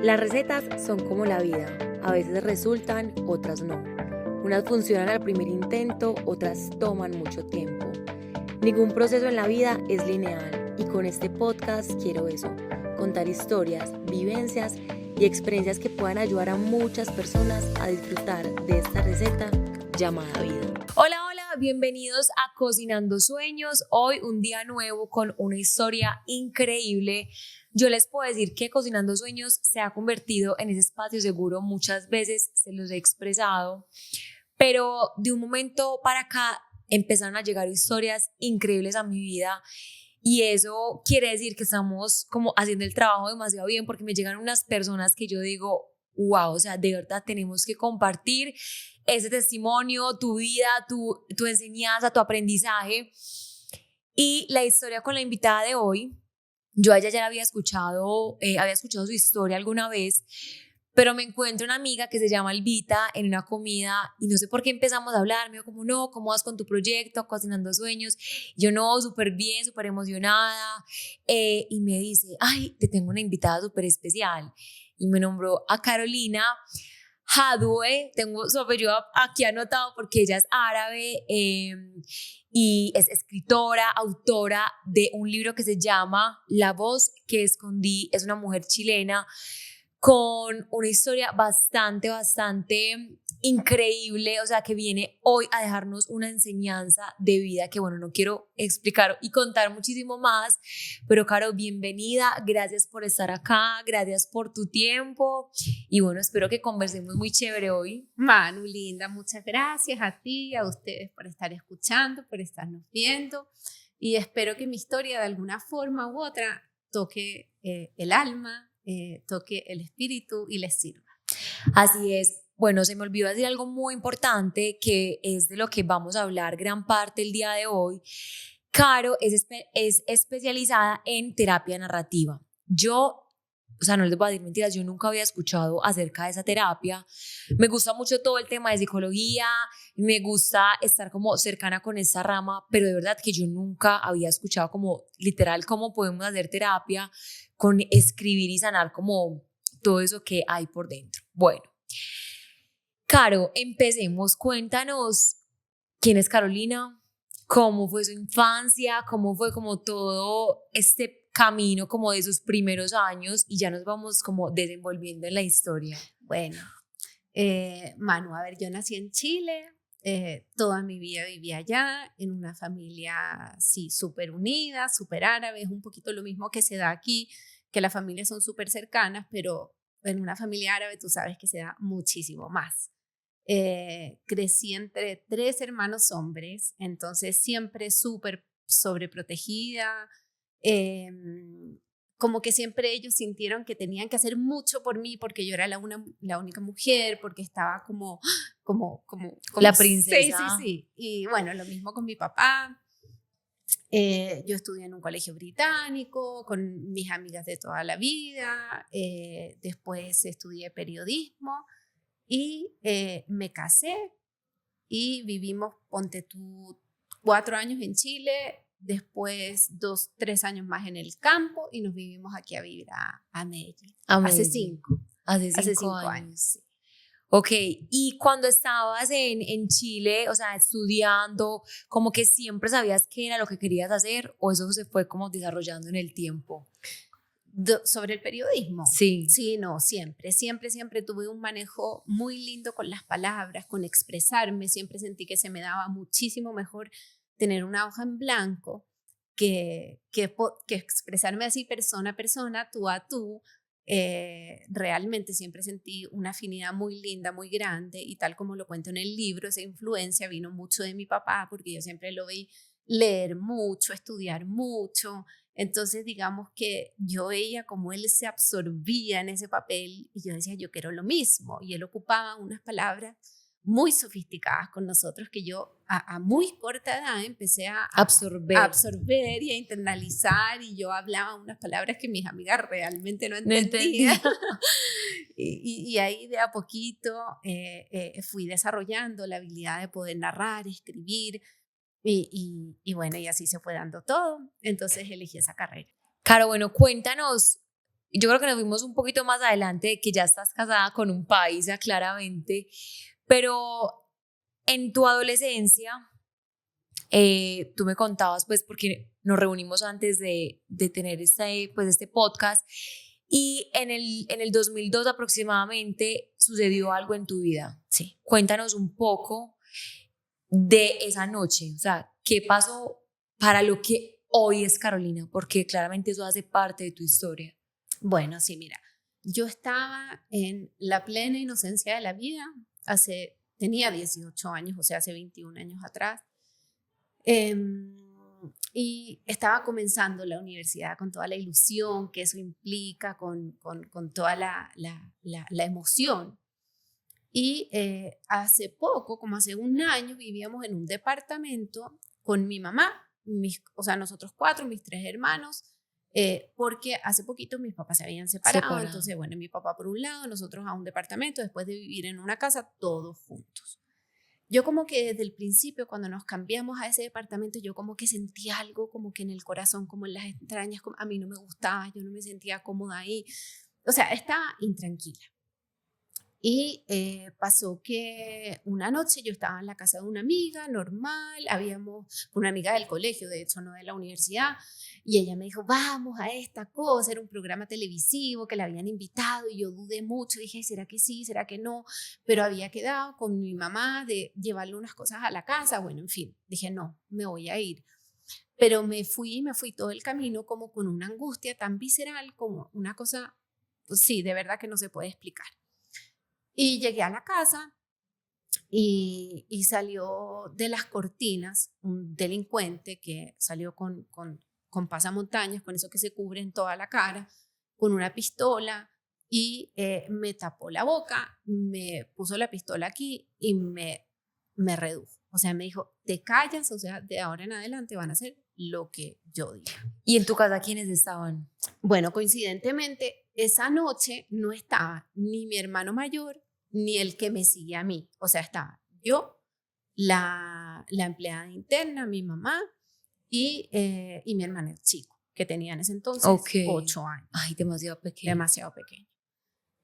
Las recetas son como la vida, a veces resultan, otras no. Unas funcionan al primer intento, otras toman mucho tiempo. Ningún proceso en la vida es lineal y con este podcast quiero eso, contar historias, vivencias y experiencias que puedan ayudar a muchas personas a disfrutar de esta receta llamada vida. Hola, bienvenidos a Cocinando Sueños. Hoy un día nuevo con una historia increíble. Yo les puedo decir que Cocinando Sueños se ha convertido en ese espacio seguro. Muchas veces se los he expresado, pero de un momento para acá empezaron a llegar historias increíbles a mi vida. Y eso quiere decir que estamos como haciendo el trabajo demasiado bien, porque me llegan unas personas que yo digo, wow, o sea, de verdad tenemos que compartir ese testimonio, tu vida, tu enseñanza, tu aprendizaje. Y la historia con la invitada de hoy, yo a ella ya la había escuchado su historia alguna vez, pero me encuentro una amiga que se llama Albita en una comida y no sé por qué empezamos a hablar. Me dijo como, no, ¿cómo vas con tu proyecto, Cocinando Sueños? Y yo, no, súper bien, súper emocionada. Y me dice, ay, te tengo una invitada súper especial. Y me nombró a Carolina Hadwe. Tengo su apellido aquí anotado porque ella es árabe y es escritora, autora de un libro que se llama La voz que escondí. Es una mujer chilena con una historia bastante increíble, o sea, que viene hoy a dejarnos una enseñanza de vida que, bueno, no quiero explicar y contar muchísimo más, pero Caro, bienvenida, gracias por estar acá, gracias por tu tiempo y bueno, espero que conversemos muy chévere hoy. Manu, linda, muchas gracias a ti, a ustedes por estar escuchando, por estarnos viendo y espero que mi historia de alguna forma u otra toque el alma, toque el espíritu y les sirva. Así es. Bueno, se me olvidó decir algo muy importante que es de lo que vamos a hablar gran parte el día de hoy. Caro es especializada en terapia narrativa. Yo, o sea, no les voy a decir mentiras, yo nunca había escuchado acerca de esa terapia. Me gusta mucho todo el tema de psicología, me gusta estar como cercana con esa rama, pero de verdad que yo nunca había escuchado como literal cómo podemos hacer terapia con escribir y sanar como todo eso que hay por dentro. Bueno, Caro, empecemos. Cuéntanos quién es Carolina, cómo fue su infancia, cómo fue como todo este camino como de sus primeros años y ya nos vamos como desenvolviendo en la historia. Bueno, Manu, a ver, yo nací en Chile, toda mi vida viví allá en una familia, sí, súper unida, súper árabe, es un poquito lo mismo que se da aquí, que las familias son súper cercanas, pero en una familia árabe tú sabes que se da muchísimo más. Crecí entre 3 hermanos hombres, entonces siempre súper sobreprotegida, como que siempre ellos sintieron que tenían que hacer mucho por mí porque yo era la única mujer, porque estaba como La princesa. Sí. Y bueno, lo mismo con mi papá. Yo estudié en un colegio británico con mis amigas de toda la vida, después estudié periodismo y me casé y vivimos, ponte tú, 4 años en Chile, después 2, 3 años más en el campo y nos vivimos aquí a vivir a Medellín. Hace 5. Hace 5 años. Sí. Ok, y cuando estabas en Chile, o sea, estudiando, como que siempre sabías qué era lo que querías hacer o eso se fue como desarrollando en el tiempo. Sobre el periodismo. Sí. Sí, no, siempre tuve un manejo muy lindo con las palabras, con expresarme, siempre sentí que se me daba muchísimo mejor tener una hoja en blanco que expresarme así persona a persona, tú a tú. Realmente siempre sentí una afinidad muy linda, muy grande y tal como lo cuento en el libro, esa influencia vino mucho de mi papá porque yo siempre lo vi leer mucho, estudiar mucho. Entonces, digamos que yo veía cómo él se absorbía en ese papel y yo decía, yo quiero lo mismo. Y él ocupaba unas palabras muy sofisticadas con nosotros que yo a muy corta edad empecé a absorber y a internalizar y yo hablaba unas palabras que mis amigas realmente no entendían. y ahí de a poquito fui desarrollando la habilidad de poder narrar, escribir. Y bueno, y así se fue dando todo. Entonces elegí esa carrera. Caro, bueno, cuéntanos yo creo que nos fuimos un poquito más adelante de que ya estás casada con un paisa, claramente, pero en tu adolescencia, tú me contabas, pues, porque nos reunimos antes de tener pues, este podcast, y en el 2002 aproximadamente sucedió algo en tu vida. Sí. Cuéntanos un poco de esa noche, o sea, ¿qué pasó para lo que hoy es Carolina? Porque claramente eso hace parte de tu historia. Bueno, sí, mira, yo estaba en la plena inocencia de la vida, tenía 18 años, o sea, hace 21 años atrás, y estaba comenzando la universidad con toda la ilusión que eso implica, con toda la emoción. Y hace poco, como hace un año, vivíamos en un departamento con mi mamá, o sea, nosotros 4, mis 3 hermanos, porque hace poquito mis papás se habían separado. Entonces, bueno, mi papá por un lado, nosotros a un departamento, después de vivir en una casa, todos juntos. Yo como que desde el principio, cuando nos cambiamos a ese departamento, yo como que sentí algo como que en el corazón, como en las entrañas, como a mí no me gustaba, yo no me sentía cómoda ahí. O sea, estaba intranquila. Y pasó que una noche yo estaba en la casa de una amiga, normal, una amiga del colegio, de hecho, no de la universidad, y ella me dijo, vamos a esta cosa, era un programa televisivo que la habían invitado, y yo dudé mucho, dije, ¿será que sí, será que no? Pero había quedado con mi mamá de llevarle unas cosas a la casa, bueno, en fin, dije, no, me voy a ir. Pero me fui todo el camino como con una angustia tan visceral, como una cosa, pues sí, de verdad que no se puede explicar. Y llegué a la casa y salió de las cortinas un delincuente que salió con pasamontañas, con eso que se cubre en toda la cara, con una pistola y me tapó la boca, me puso la pistola aquí y me redujo. O sea, me dijo, te callas, o sea, de ahora en adelante van a hacer lo que yo diga. ¿Y en tu casa quiénes estaban? Bueno, coincidentemente, esa noche no estaba ni mi hermano mayor ni el que me sigue a mí. O sea, estaba yo, la empleada interna, mi mamá y mi hermano chico, que tenía en ese entonces 8 años. Ay, demasiado pequeño. Demasiado pequeño.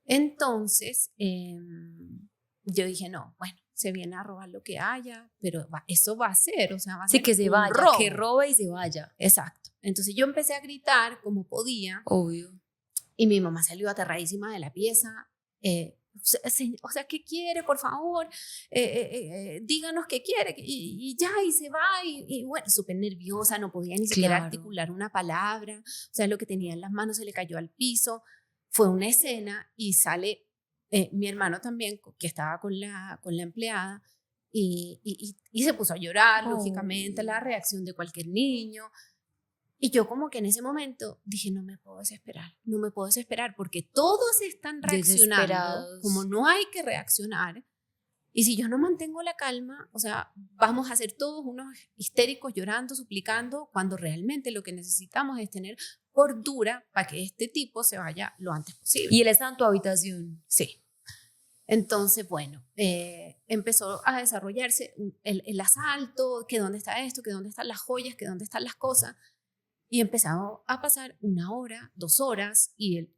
Entonces, yo dije, no, bueno, se viene a robar lo que haya, pero eso va a ser, o sea, va a ser que se vaya, robo. Que robe y se vaya. Exacto. Entonces yo empecé a gritar como podía. Obvio. Y mi mamá salió aterradísima de la pieza. O sea, ¿qué quiere? Por favor, díganos qué quiere. Y ya, y se va. Y bueno, súper nerviosa, no podía ni siquiera articular una palabra. O sea, lo que tenía en las manos se le cayó al piso. Fue una escena y sale mi hermano también, que estaba con la empleada, y se puso a llorar, lógicamente, la reacción de cualquier niño. Y yo como que en ese momento dije, no me puedo desesperar porque todos están reaccionando como no hay que reaccionar. Y si yo no mantengo la calma, o sea, vamos a ser todos unos histéricos llorando, suplicando, cuando realmente lo que necesitamos es tener cordura para que este tipo se vaya lo antes posible. ¿Y él está en tu habitación? Sí. Entonces, bueno, empezó a desarrollarse el asalto, que dónde está esto, que dónde están las joyas, que dónde están las cosas. Y empezó a pasar 1 hora, 2 horas, y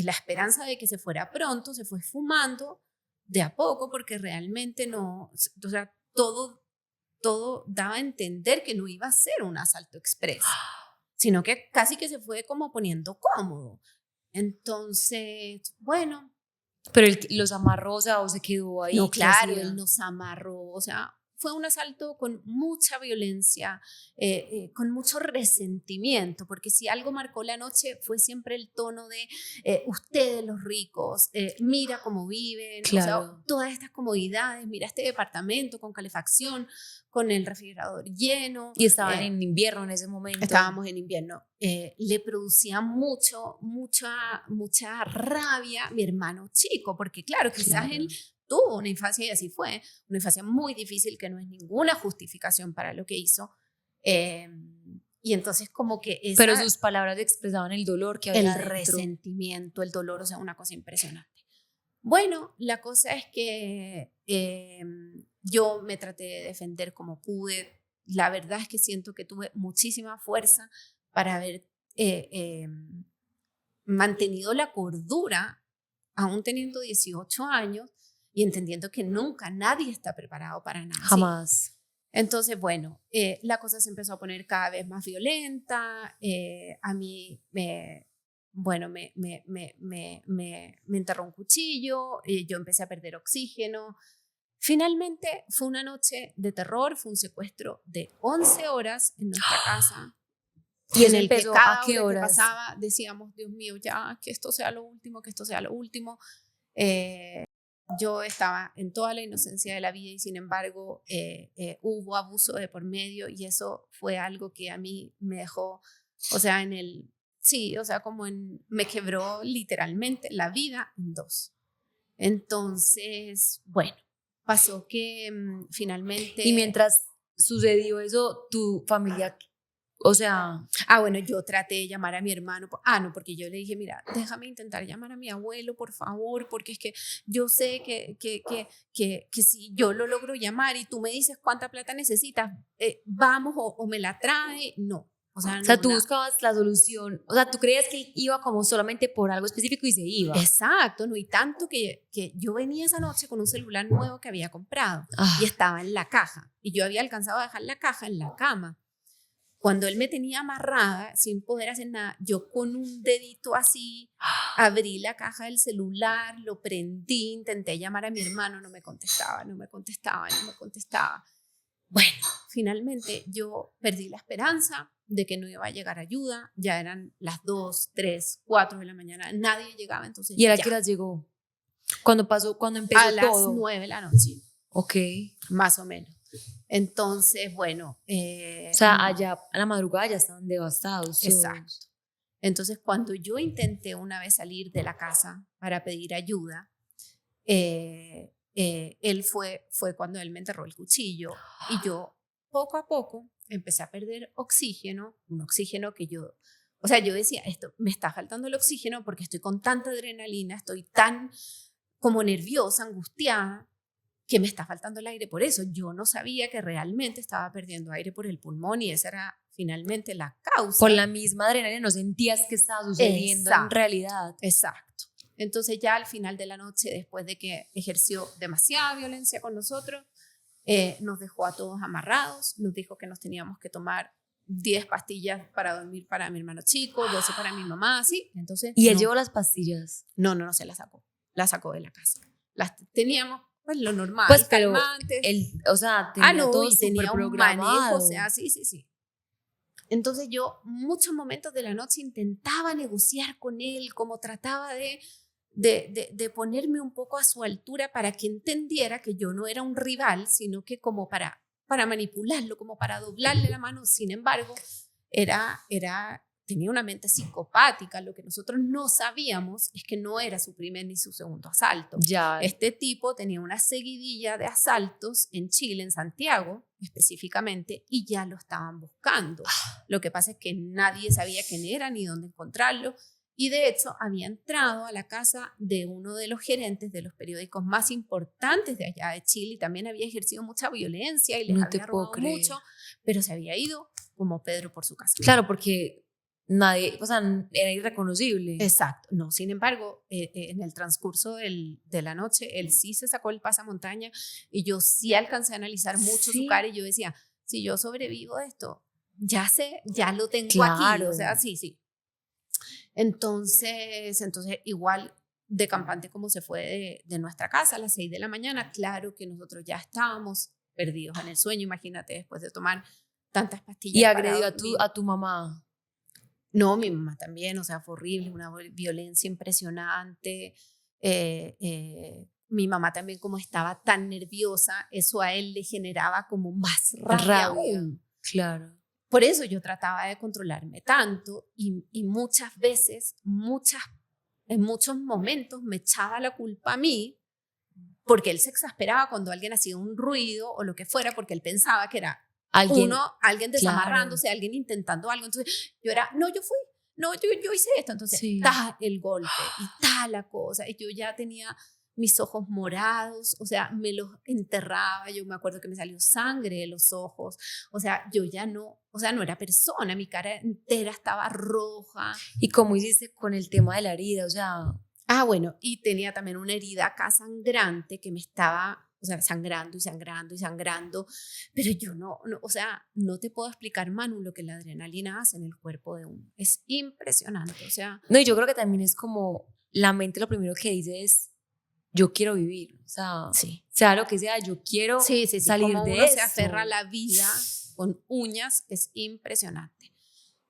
la esperanza de que se fuera pronto se fue esfumando de a poco, porque realmente no, o sea, todo daba a entender que no iba a ser un asalto express, sino que casi que se fue como poniendo cómodo. Entonces, bueno. Pero él los amarró, o sea, o se quedó ahí. No, claro, él nos amarró, o sea, fue un asalto con mucha violencia, con mucho resentimiento, porque si algo marcó la noche fue siempre el tono de ustedes los ricos, mira cómo viven, claro. O sea, todas estas comodidades, mira este departamento con calefacción, con el refrigerador lleno. Y estaban en invierno en ese momento. Estábamos en invierno. Le producía mucha rabia a mi hermano chico, porque claro, quizás él tuvo una infancia, y así fue, una infancia muy difícil que no es ninguna justificación para lo que hizo. Y entonces como que pero sus palabras expresaban el dolor que había el adentro. resentimiento, el dolor, o sea, una cosa impresionante. Bueno, la cosa es que yo me traté de defender como pude. La verdad es que siento que tuve muchísima fuerza para haber mantenido la cordura, aún teniendo 18 años y entendiendo que nunca nadie está preparado para nada. Jamás. Entonces, bueno, la cosa se empezó a poner cada vez más violenta. A mí me enterró un cuchillo, yo empecé a perder oxígeno. Finalmente fue una noche de terror, fue un secuestro de 11 horas en nuestra casa. ¿Y en el que cada a qué hora que horas? pasaba decíamos, Dios mío, ya, que esto sea lo último, que esto sea lo último. Yo estaba en toda la inocencia de la vida y sin embargo hubo abuso de por medio y eso fue algo que a mí me dejó, o sea, me quebró literalmente la vida en dos. Entonces, bueno, pasó que finalmente... Y mientras sucedió eso, tu familia, o sea... Bueno, yo traté de llamar a mi hermano. No, porque yo le dije, mira, déjame intentar llamar a mi abuelo, por favor, porque es que yo sé que si yo lo logro llamar y tú me dices cuánta plata necesitas, vamos o me la trae. No. O sea, tú buscabas la solución, o sea, tú creías que iba como solamente por algo específico y se iba. Exacto, no, y tanto que yo venía esa noche con un celular nuevo que había comprado y estaba en la caja y yo había alcanzado a dejar la caja en la cama. Cuando él me tenía amarrada sin poder hacer nada, yo con un dedito así abrí la caja del celular, lo prendí, intenté llamar a mi hermano, no me contestaba. Bueno, finalmente yo perdí la esperanza de que no iba a llegar ayuda. Ya eran las 2, 3, 4 de la mañana. Nadie llegaba, entonces ¿Y a ya. qué horas llegó? ¿Cuándo empezó todo? A las 9 de la noche. Ok. Más o menos. Entonces, bueno. O sea, allá a la madrugada ya estaban devastados. Exacto. Entonces, cuando yo intenté una vez salir de la casa para pedir ayuda, él fue cuando él me enterró el cuchillo y yo poco a poco empecé a perder oxígeno, un oxígeno que yo decía, esto me está faltando el oxígeno porque estoy con tanta adrenalina, estoy tan como nerviosa, angustiada, que me está faltando el aire por eso. Yo no sabía que realmente estaba perdiendo aire por el pulmón y esa era finalmente la causa. Por la misma adrenalina no sentías que estaba sucediendo en realidad. Exacto. Entonces ya al final de la noche, después de que ejerció demasiada violencia con nosotros, nos dejó a todos amarrados, nos dijo que nos teníamos que tomar 10 pastillas para dormir para mi hermano chico, 12 para mi mamá, ¿sí? Entonces, ¿y él llevó las pastillas? No se las sacó. Las sacó de la casa. Las teníamos, pues lo normal, pues, pero calmantes. Él, o sea, tenía todo y tenía un programado. manejo, o sea, sí. Entonces yo muchos momentos de la noche intentaba negociar con él, como trataba de ponerme un poco a su altura para que entendiera que yo no era un rival, sino que como para manipularlo, como para doblarle la mano. Sin embargo, tenía una mente psicopática. Lo que nosotros no sabíamos es que no era su primer ni su segundo asalto. Ya. Este tipo tenía una seguidilla de asaltos en Chile, en Santiago específicamente, y ya lo estaban buscando. Lo que pasa es que nadie sabía quién era ni dónde encontrarlo. Y de hecho había entrado a la casa de uno de los gerentes de los periódicos más importantes de allá de Chile y también había ejercido mucha violencia y les había robado mucho, pero se había ido como Pedro por su casa. Claro, porque nadie, o sea, era irreconocible. Exacto. No, sin embargo, en el transcurso de la noche, él sí se sacó el pasamontaña y yo sí alcancé a analizar mucho su cara y yo decía, si yo sobrevivo a esto, ya lo tengo aquí. O sea, sí. Entonces igual de campante como se fue de nuestra casa a las 6 de la mañana, claro que nosotros ya estábamos perdidos en el sueño, imagínate, después de tomar tantas pastillas. ¿Y agredió a tu mamá? No, mi mamá también, o sea, fue horrible, una violencia impresionante. Mi mamá también, como estaba tan nerviosa, eso a él le generaba como más rabia aún. Claro. Por eso yo trataba de controlarme tanto y muchas veces, en muchos momentos me echaba la culpa a mí porque él se exasperaba cuando alguien hacía un ruido o lo que fuera porque él pensaba que era alguien desamarrándose, alguien intentando algo. Entonces yo era, no, yo fui, no, yo hice esto. Entonces, el golpe y la cosa. Y yo ya tenía mis ojos morados, o sea, me los enterraba, yo me acuerdo que me salió sangre de los ojos, o sea, yo ya no, o sea, no era persona, mi cara entera estaba roja. ¿Y cómo hiciste con el tema de la herida? O sea, Bueno, y tenía también una herida acá sangrante que me estaba, o sea, sangrando y sangrando y sangrando, pero yo no, o sea, no te puedo explicar, Manu, lo que la adrenalina hace en el cuerpo de uno. Es impresionante, o sea. no, y yo creo que también es como la mente lo primero que dice es, yo quiero vivir, o sea, Sí. sea lo que sea, yo quiero Sí, salir como de uno esto. se aferra a la vida con uñas, es impresionante.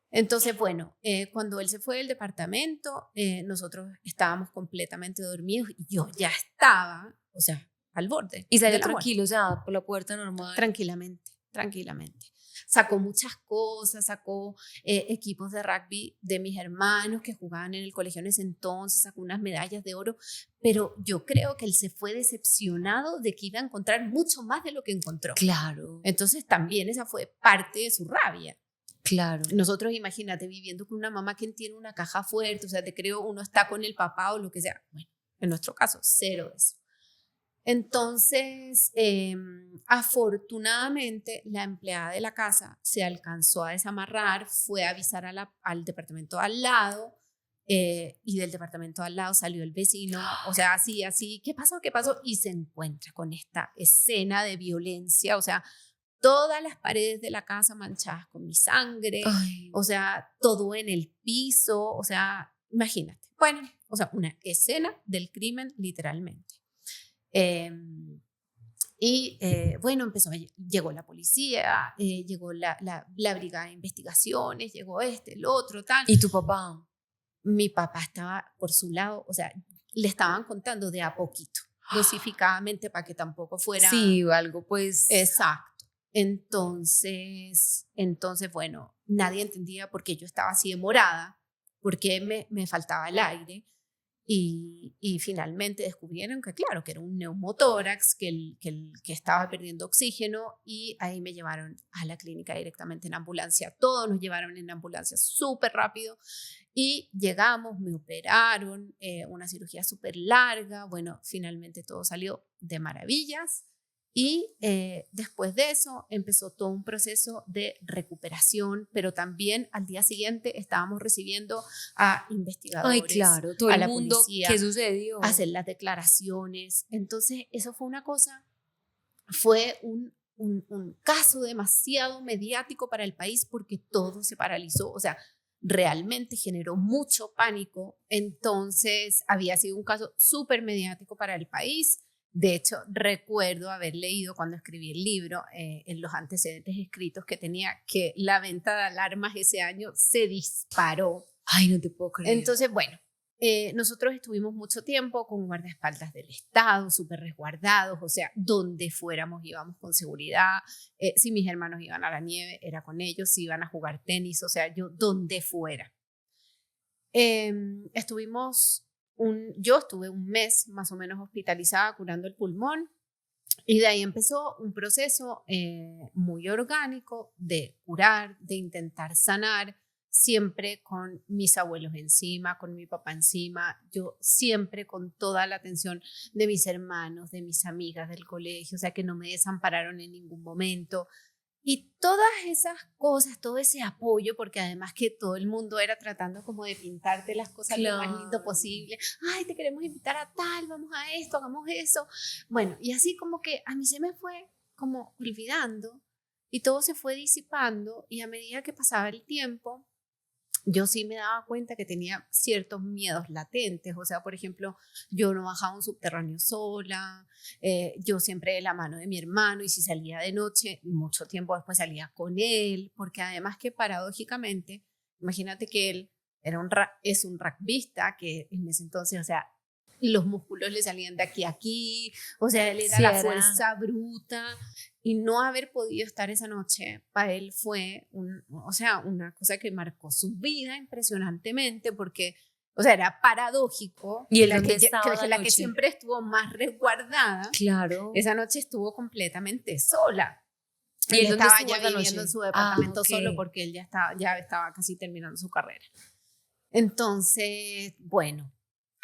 Entonces, bueno, cuando él se fue del departamento, nosotros estábamos completamente dormidos y yo ya estaba, o sea, al borde Y salió de la muerte. tranquilo, o sea, por la puerta normal. Tranquilamente, tranquilamente. Sacó muchas cosas, sacó equipos de rugby de mis hermanos que jugaban en el colegio en ese entonces, sacó unas medallas de oro, pero yo creo que él se fue decepcionado de que iba a encontrar mucho más de lo que encontró. Claro, Entonces también esa fue parte de su rabia. claro. Nosotros, imagínate, viviendo con una mamá que tiene una caja fuerte, o sea, te creo, uno está con el papá o lo que sea. Bueno, en nuestro caso, cero de eso. Entonces, afortunadamente, la empleada de la casa se alcanzó a desamarrar, fue a avisar al departamento al lado, y del departamento al lado salió el vecino, o sea, así, ¿qué pasó? ¿Qué pasó? Y se encuentra con esta escena de violencia, o sea, todas las paredes de la casa manchadas con mi sangre, Ay, o sea, todo en el piso, o sea, imagínate. Bueno, o sea, una escena del crimen literalmente. Bueno, llegó la policía, llegó la brigada de investigaciones, llegó el otro, tal. ¿y tu papá? Mi papá estaba por su lado, o sea, le estaban contando de a poquito, dosificadamente para que tampoco fuera. Sí, algo pues. Exacto. Entonces, bueno, nadie entendía por qué yo estaba así de morada, por qué me faltaba el aire. Y finalmente descubrieron que, claro, que era un neumotórax, que estaba perdiendo oxígeno, y ahí me llevaron a la clínica directamente en ambulancia. Todos nos llevaron en ambulancia súper rápido y llegamos, me operaron, una cirugía súper larga. Bueno, finalmente todo salió de maravillas. Y después de eso empezó todo un proceso de recuperación, pero también al día siguiente estábamos recibiendo a investigadores, Ay, claro, todo a el la mundo, policía, ¿qué sucedió? a hacer las declaraciones. Entonces, eso fue una cosa, fue un caso demasiado mediático para el país porque todo se paralizó, o sea, realmente generó mucho pánico. Entonces, había sido un caso súper mediático para el país. De hecho, recuerdo haber leído cuando escribí el libro, en los antecedentes escritos que tenía, que la venta de alarmas ese año se disparó. Ay, no te puedo creer. Entonces, bueno, nosotros estuvimos mucho tiempo con guardaespaldas del Estado, súper resguardados, o sea, donde fuéramos íbamos con seguridad. Si mis hermanos iban a la nieve, era con ellos, si iban a jugar tenis, o sea, yo donde fuera. Yo estuve un mes más o menos hospitalizada curando el pulmón, y de ahí empezó un proceso muy orgánico de curar, de intentar sanar, siempre con mis abuelos encima, con mi papá encima, yo siempre con toda la atención de mis hermanos, de mis amigas del colegio, o sea, que no me desampararon en ningún momento. Y todas esas cosas, todo ese apoyo, porque además que todo el mundo era tratando como de pintarte las cosas lo más lindo posible. Ay, te queremos invitar a tal, vamos a esto, hagamos eso. Bueno, y así como que a mí se me fue como olvidando y todo se fue disipando, y a medida que pasaba el tiempo, yo sí me daba cuenta que tenía ciertos miedos latentes. O sea, por ejemplo, yo no bajaba un subterráneo sola, yo siempre de la mano de mi hermano, y si salía de noche, mucho tiempo después salía con él, porque además que paradójicamente, imagínate que él es un rugbyista que en ese entonces, o sea, los músculos le salían de aquí a aquí, o sea, él era la fuerza bruta, y no haber podido estar esa noche para él fue o sea, una cosa que marcó su vida impresionantemente, porque, o sea, era paradójico. ¿Y él la dónde que, estaba la que siempre estuvo más resguardada, claro, esa noche estuvo completamente sola. ¿y él estaba estuvo ya esa viviendo noche? en su departamento ok. solo, porque él ya estaba casi terminando su carrera. Entonces, bueno,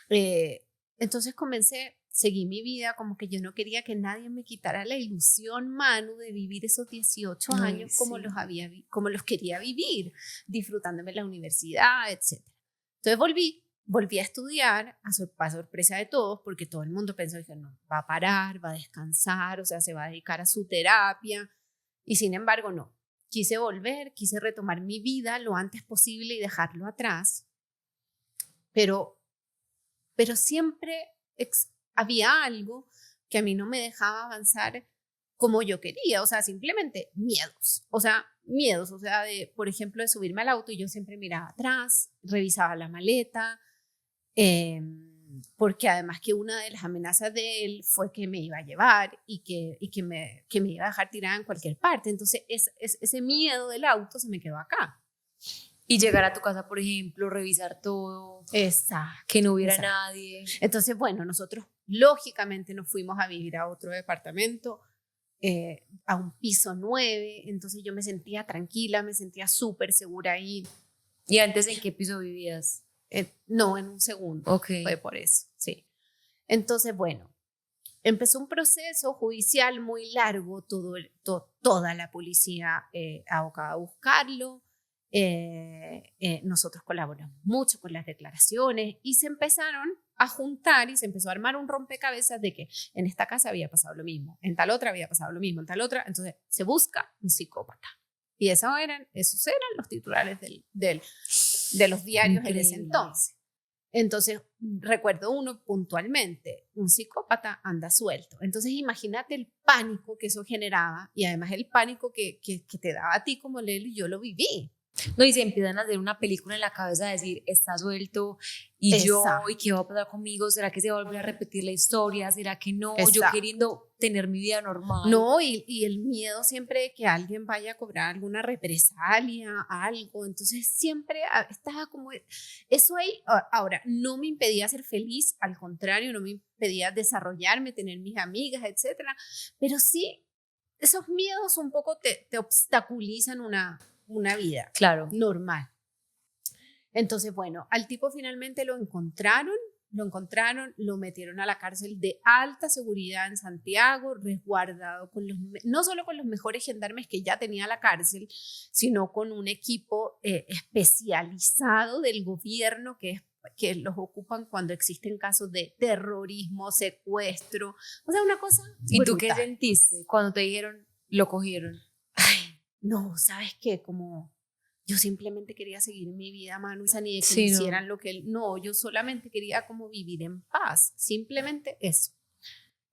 entonces comencé seguí mi vida, como que yo no quería que nadie me quitara la ilusión, Manu, de vivir esos 18 años como, sí. como los quería vivir, disfrutándome la universidad, etc. Entonces volví a estudiar, para sorpresa de todos, porque todo el mundo pensó que no, va a parar, va a descansar, o sea, se va a dedicar a su terapia, y sin embargo no. Quise volver, quise retomar mi vida lo antes posible y dejarlo atrás, pero siempre había algo que a mí no me dejaba avanzar como yo quería, o sea, simplemente miedos, o sea, por ejemplo, de subirme al auto y yo siempre miraba atrás, revisaba la maleta, porque además que una de las amenazas de él fue que me iba a llevar y que me iba a dejar tirada en cualquier parte, entonces ese miedo del auto se me quedó acá. Y llegar a tu casa, por ejemplo, revisar todo, Exacto, que no hubiera exacto. nadie. Entonces, bueno, nosotros lógicamente nos fuimos a vivir a otro departamento, a un piso 9, entonces yo me sentía tranquila, me sentía súper segura ahí. ¿Y antes en qué piso vivías? No, en un segundo. Okay. Fue por eso, sí. Entonces, bueno, empezó un proceso judicial muy largo, toda la policía abocada a buscarlo. Nosotros colaboramos mucho con las declaraciones y se empezaron a juntar y se empezó a armar un rompecabezas de que en esta casa había pasado lo mismo, en tal otra había pasado lo mismo, en tal otra. Entonces se busca un psicópata. Y esos eran los titulares de los diarios. Increíble. En ese entonces. Entonces, recuerdo uno puntualmente, un psicópata anda suelto. Entonces, imagínate el pánico que eso generaba y además el pánico que te daba a ti como leerlo, y yo lo viví. No, y se empiezan a hacer una película en la cabeza de decir, está suelto, y Exacto. yo, ¿y qué va a pasar conmigo? ¿Será que se va a volver a repetir la historia? ¿Será que no? Exacto. Yo queriendo tener mi vida normal. No, y el miedo siempre de que alguien vaya a cobrar alguna represalia, algo. Entonces siempre estaba como eso ahí. Ahora, no me impedía ser feliz, al contrario, no me impedía desarrollarme, tener mis amigas, etcétera. Pero sí, esos miedos un poco te obstaculizan una vida, claro, normal. Entonces, bueno, al tipo finalmente lo encontraron, lo metieron a la cárcel de alta seguridad en Santiago, resguardado no solo con los mejores gendarmes que ya tenía la cárcel, sino con un equipo especializado del gobierno que los ocupan cuando existen casos de terrorismo, secuestro, o sea, una cosa ¿Y brutal. tú qué sentiste cuando te dijeron, lo cogieron? Ay, no, ¿sabes qué? Como yo simplemente quería seguir mi vida, Manu, ni de que me hicieran lo que él. No, yo solamente quería como vivir en paz, simplemente eso.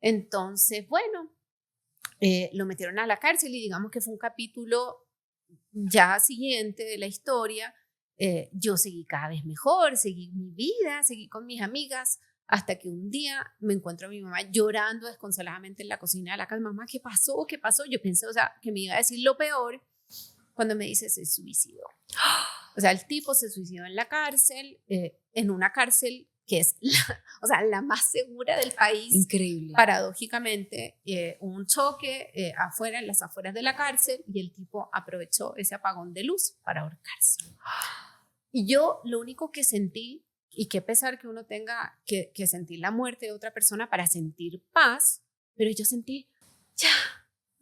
Entonces, bueno, lo metieron a la cárcel y digamos que fue un capítulo ya siguiente de la historia. Yo seguí cada vez mejor, seguí mi vida, seguí con mis amigas, hasta que un día me encuentro a mi mamá llorando desconsoladamente en la cocina de la casa. Mamá, ¿qué pasó? ¿Qué pasó? Yo pensé, o sea, que me iba a decir lo peor cuando me dice se suicidó. O sea, el tipo se suicidó en la cárcel, en una cárcel que es la más segura del país. Increíble. Paradójicamente, un choque afuera, en las afueras de la cárcel, y el tipo aprovechó ese apagón de luz para ahorcarse. Y yo lo único que sentí, y qué pesar que uno tenga que sentir la muerte de otra persona para sentir paz, pero yo sentí,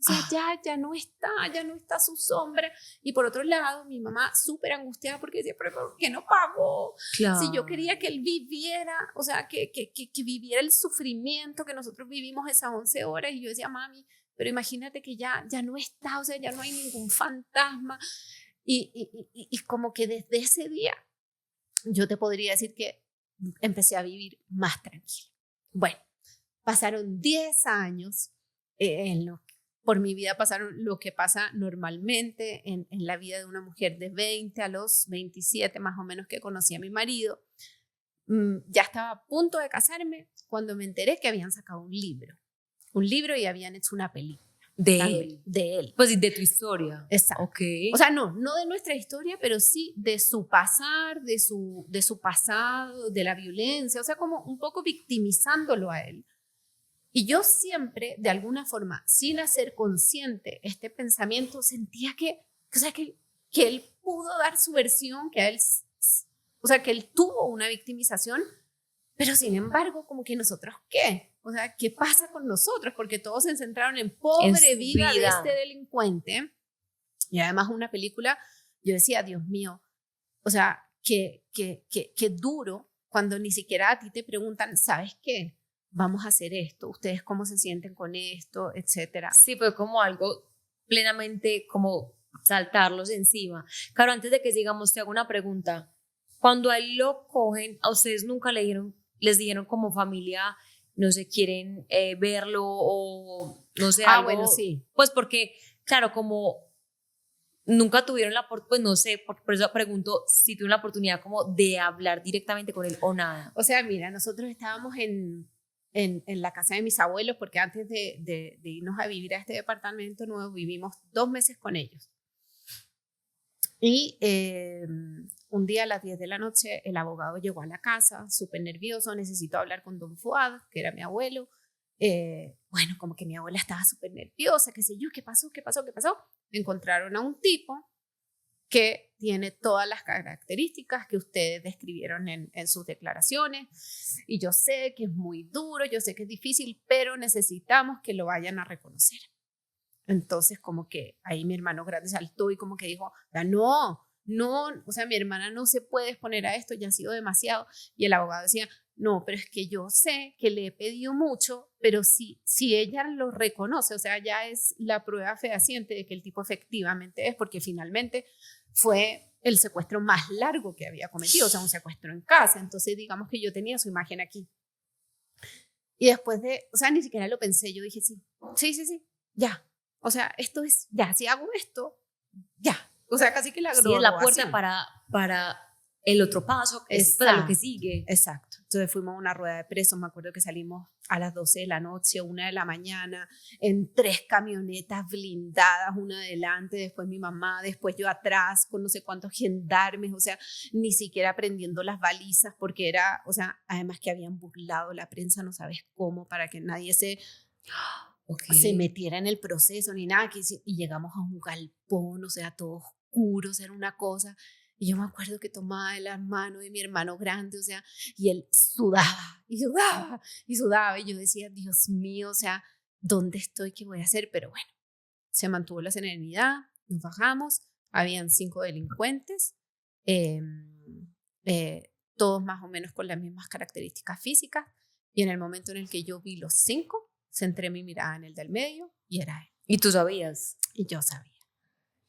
o sea, ya no está su sombra. Y por otro lado, mi mamá súper angustiada porque decía, pero ¿por qué no pagó? Claro. Si yo quería que él viviera, o sea, que viviera el sufrimiento que nosotros vivimos esas 11 horas. Y yo decía, mami, pero imagínate que ya no está, o sea, ya no hay ningún fantasma. Y como que desde ese día, yo te podría decir que empecé a vivir más tranquila. Bueno, pasaron 10 años por mi vida pasaron lo que pasa normalmente en la vida de una mujer de 20 a los 27 más o menos que conocí a mi marido. Ya estaba a punto de casarme cuando me enteré que habían sacado un libro y habían hecho una película. De él. Pues de tu historia. Exacto. Okay. O sea, no de nuestra historia, pero sí de su pasar, de su pasado, de la violencia, o sea, como un poco victimizándolo a él. Y yo siempre, de alguna forma, sin hacer consciente este pensamiento, sentía que él pudo dar su versión, que él tuvo una victimización, Pero sin embargo, como que nosotros, ¿qué? O sea, ¿qué pasa con nosotros? Porque todos se centraron en pobre vida de este delincuente. Y además una película, yo decía, Dios mío, o sea, qué duro cuando ni siquiera a ti te preguntan, ¿sabes qué? Vamos a hacer esto, ¿ustedes cómo se sienten con esto? Etcétera. Sí, fue como algo plenamente como saltarlos encima. Claro, antes de que sigamos, te hago una pregunta. Cuando a él lo cogen, ¿a ustedes nunca les dijeron como familia, no sé, quieren verlo o no sé, algo? Bueno, sí. Pues porque, claro, como nunca tuvieron la oportunidad, pues no sé, por eso pregunto si tuvieron la oportunidad como de hablar directamente con él o nada. O sea, mira, nosotros estábamos en la casa de mis abuelos, porque antes de irnos a vivir a este departamento nuevo, vivimos 2 meses con ellos. Y un día a las 10 de la noche el abogado llegó a la casa, súper nervioso, necesito hablar con don Fuad, que era mi abuelo. Bueno, como que mi abuela estaba súper nerviosa, qué sé yo, ¿qué pasó? Encontraron a un tipo que tiene todas las características que ustedes describieron en sus declaraciones. Y yo sé que es muy duro, yo sé que es difícil, pero necesitamos que lo vayan a reconocer. Entonces, como que ahí mi hermano grande saltó y como que dijo, no, o sea, mi hermana no se puede exponer a esto, ya ha sido demasiado. Y el abogado decía, no, pero es que yo sé que le he pedido mucho, pero si ella lo reconoce, o sea, ya es la prueba fehaciente de que el tipo efectivamente es, porque finalmente fue el secuestro más largo que había cometido, o sea, un secuestro en casa. Entonces, digamos que yo tenía su imagen aquí. Y después o sea, ni siquiera lo pensé, yo dije, sí, ya. O sea, esto es, ya, si hago esto, ya. O sea, casi que la graduación. Sí, es la puerta para el otro paso, que es para lo que sigue. Exacto. Entonces fuimos a una rueda de presos, me acuerdo que salimos a las 12 de la noche, 1 de la mañana, en 3 camionetas blindadas, una adelante, después mi mamá, después yo atrás, con no sé cuántos gendarmes, o sea, ni siquiera prendiendo las balizas, porque era, o sea, además que habían burlado la prensa, no sabes cómo, para que nadie se metiera en el proceso ni nada, y llegamos a un galpón, o sea, todo oscuro, o sea, era una cosa. Y yo me acuerdo que tomaba de las manos de mi hermano grande, o sea, y él sudaba, y yo decía, Dios mío, o sea, ¿dónde estoy? ¿Qué voy a hacer? Pero bueno, se mantuvo la serenidad, nos bajamos, habían 5 delincuentes, todos más o menos con las mismas características físicas, y en el momento en el que yo vi los 5, centré mi mirada en el del medio y era él. ¿Y tú sabías? Y yo sabía.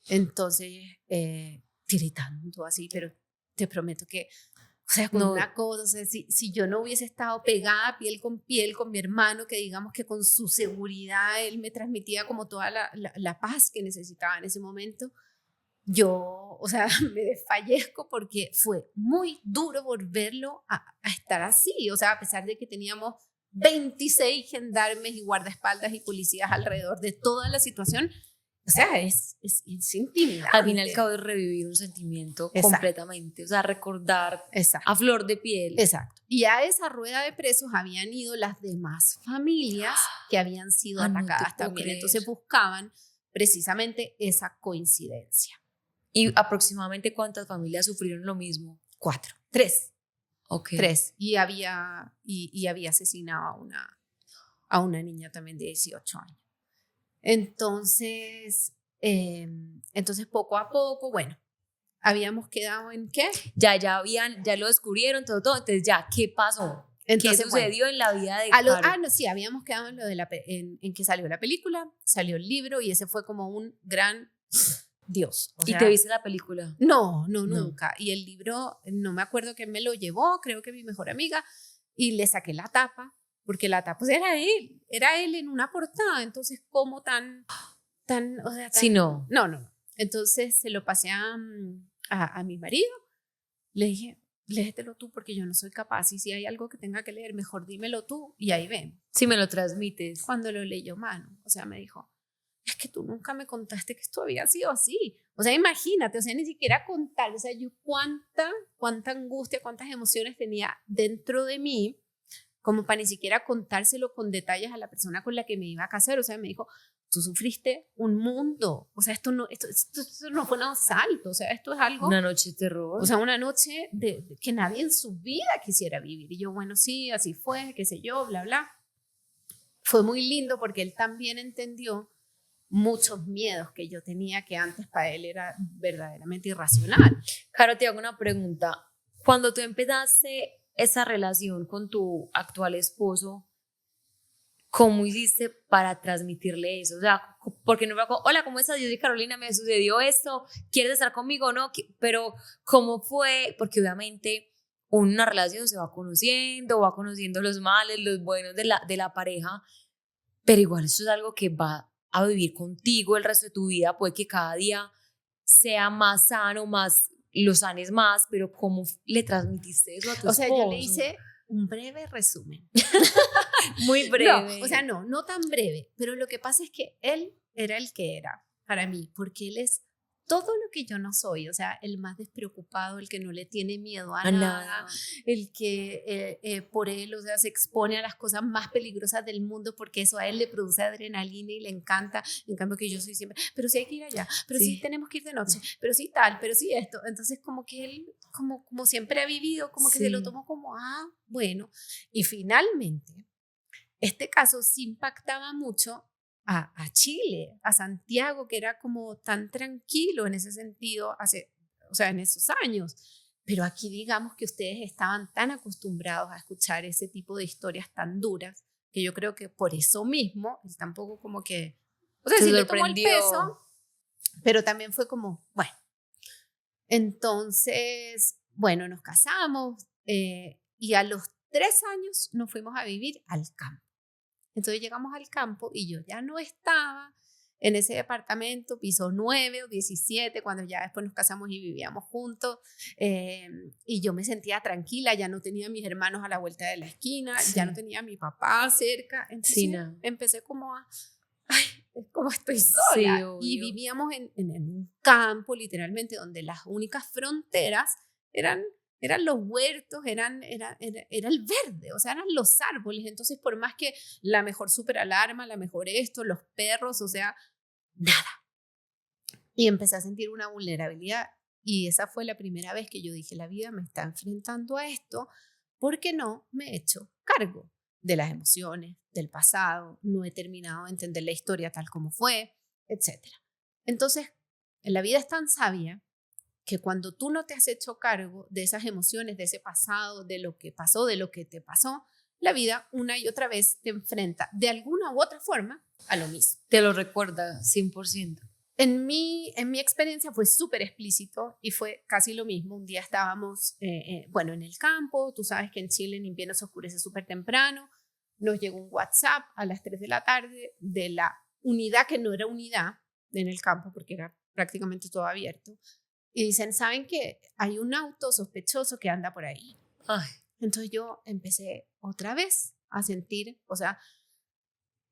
Entonces, tiritando así, pero te prometo que, o sea, con una cosa, o sea, si yo no hubiese estado pegada piel con mi hermano, que digamos que con su seguridad él me transmitía como toda la paz que necesitaba en ese momento, yo, o sea, me desfallezco porque fue muy duro volverlo a estar así, o sea, a pesar de que teníamos 26 gendarmes y guardaespaldas y policías alrededor de toda la situación. O sea, es intimidante. Al fin y al cabo es revivir un sentimiento completamente, o sea, recordar a flor de piel. Exacto. Y a esa rueda de presos habían ido las demás familias que habían sido atacadas también. Entonces buscaban precisamente esa coincidencia. ¿Y aproximadamente cuántas familias sufrieron lo mismo? 4. 3. Okay. 3. Y había asesinado a una niña también de 18 años. Entonces poco a poco, bueno, habíamos quedado en ¿qué? Ya lo descubrieron todo. Entonces ya, ¿qué pasó? Entonces, ¿qué sucedió en la vida de Caro? No, sí, habíamos quedado en lo de en que salió la película, salió el libro y ese fue como un gran Dios. ¿Y te viste la película? No, nunca. Y el libro, no me acuerdo quién me lo llevó, creo que mi mejor amiga, y le saqué la tapa, porque la tapa pues, era él en una portada, entonces ¿cómo tan o sea, sí, no. No. Entonces se lo pasé a mi marido, le dije, léetelo tú porque yo no soy capaz, y si hay algo que tenga que leer, mejor dímelo tú, y ahí ven. Si me lo transmites. Cuando lo leyó Manu, o sea, me dijo, es que tú nunca me contaste que esto había sido así. O sea, imagínate, o sea, ni siquiera contar, o sea, yo cuánta angustia, cuántas emociones tenía dentro de mí, como para ni siquiera contárselo con detalles a la persona con la que me iba a casar. O sea, me dijo, tú sufriste un mundo, o sea, esto no fue un asalto, o sea, esto es algo... Una noche de terror. O sea, una noche que nadie en su vida quisiera vivir. Y yo, bueno, sí, así fue, qué sé yo, bla, bla. Fue muy lindo porque él también entendió muchos miedos que yo tenía, que antes para él era verdaderamente irracional. Caro, te hago una pregunta. Cuando tú empezaste esa relación con tu actual esposo, ¿cómo hiciste para transmitirle eso? O sea, porque no fue como, hola, ¿cómo estás? Yo soy Carolina, me sucedió esto, ¿quieres estar conmigo? No, pero ¿cómo fue? Porque obviamente una relación se va conociendo los males, los buenos de la pareja, pero igual eso es algo que va a vivir contigo el resto de tu vida, puede que cada día sea más sano, más, lo sanes más, pero ¿cómo le transmitiste eso a tu esposo? O sea, yo le hice un breve resumen. Muy breve. No, o sea, no tan breve, pero lo que pasa es que él era el que era para mí, porque él es todo lo que yo no soy, o sea, el más despreocupado, el que no le tiene miedo a nada, el que por él, o sea, se expone a las cosas más peligrosas del mundo porque eso a él le produce adrenalina y le encanta, en cambio que yo soy siempre, pero sí hay que ir allá, pero sí tenemos que ir de noche, pero sí tal, pero sí esto, entonces como que él, como siempre ha vivido, como que se lo tomó como, bueno, y finalmente, este caso sí impactaba mucho a Chile, a Santiago, que era como tan tranquilo en ese sentido, o sea, en esos años. Pero aquí digamos que ustedes estaban tan acostumbrados a escuchar ese tipo de historias tan duras, que yo creo que por eso mismo, él tampoco como que, o sea, sí le tomó el peso, pero también fue como, bueno. Entonces, bueno, nos casamos y a los 3 años nos fuimos a vivir al campo. Entonces llegamos al campo y yo ya no estaba en ese departamento, piso 9 o 17, cuando ya después nos casamos y vivíamos juntos. Y yo me sentía tranquila, ya no tenía a mis hermanos a la vuelta de la esquina, ya no tenía a mi papá cerca. Entonces empecé como como estoy sola. Y vivíamos en un campo, literalmente, donde las únicas fronteras eran los huertos, era el verde, o sea, eran los árboles. Entonces, por más que la mejor superalarma, la mejor esto, los perros, o sea, nada. Y empecé a sentir una vulnerabilidad. Y esa fue la primera vez que yo dije, la vida me está enfrentando a esto, porque no me he hecho cargo de las emociones, del pasado, no he terminado de entender la historia tal como fue, etc. Entonces, la vida es tan sabia que cuando tú no te has hecho cargo de esas emociones, de ese pasado, de lo que pasó, de lo que te pasó, la vida una y otra vez te enfrenta de alguna u otra forma a lo mismo. Te lo recuerda 100%. En mi experiencia fue súper explícito y fue casi lo mismo. Un día estábamos, bueno, en el campo. Tú sabes que en Chile en invierno se oscurece súper temprano. Nos llegó un WhatsApp a las 3 de la tarde de la unidad, que no era unidad en el campo porque era prácticamente todo abierto. Y dicen, ¿saben qué? Hay un auto sospechoso que anda por ahí. Entonces yo empecé otra vez a sentir, o sea,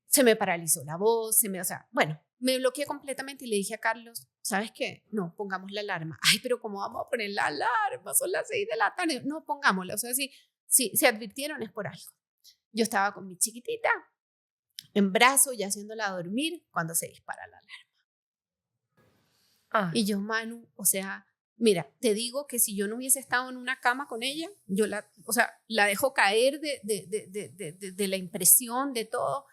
se me paralizó la voz, bueno, me bloqueé completamente y le dije a Carlos, ¿sabes qué? No, pongamos la alarma. Ay, pero ¿cómo vamos a poner la alarma? Son las 6 de la tarde. No, pongámosla. O sea, si se advirtieron es por algo. Yo estaba con mi chiquitita en brazos ya haciéndola dormir cuando se dispara la alarma. Y yo, Manu, o sea, mira, te digo que si yo no hubiese estado en una cama con ella, yo la dejo caer de la impresión, de todo.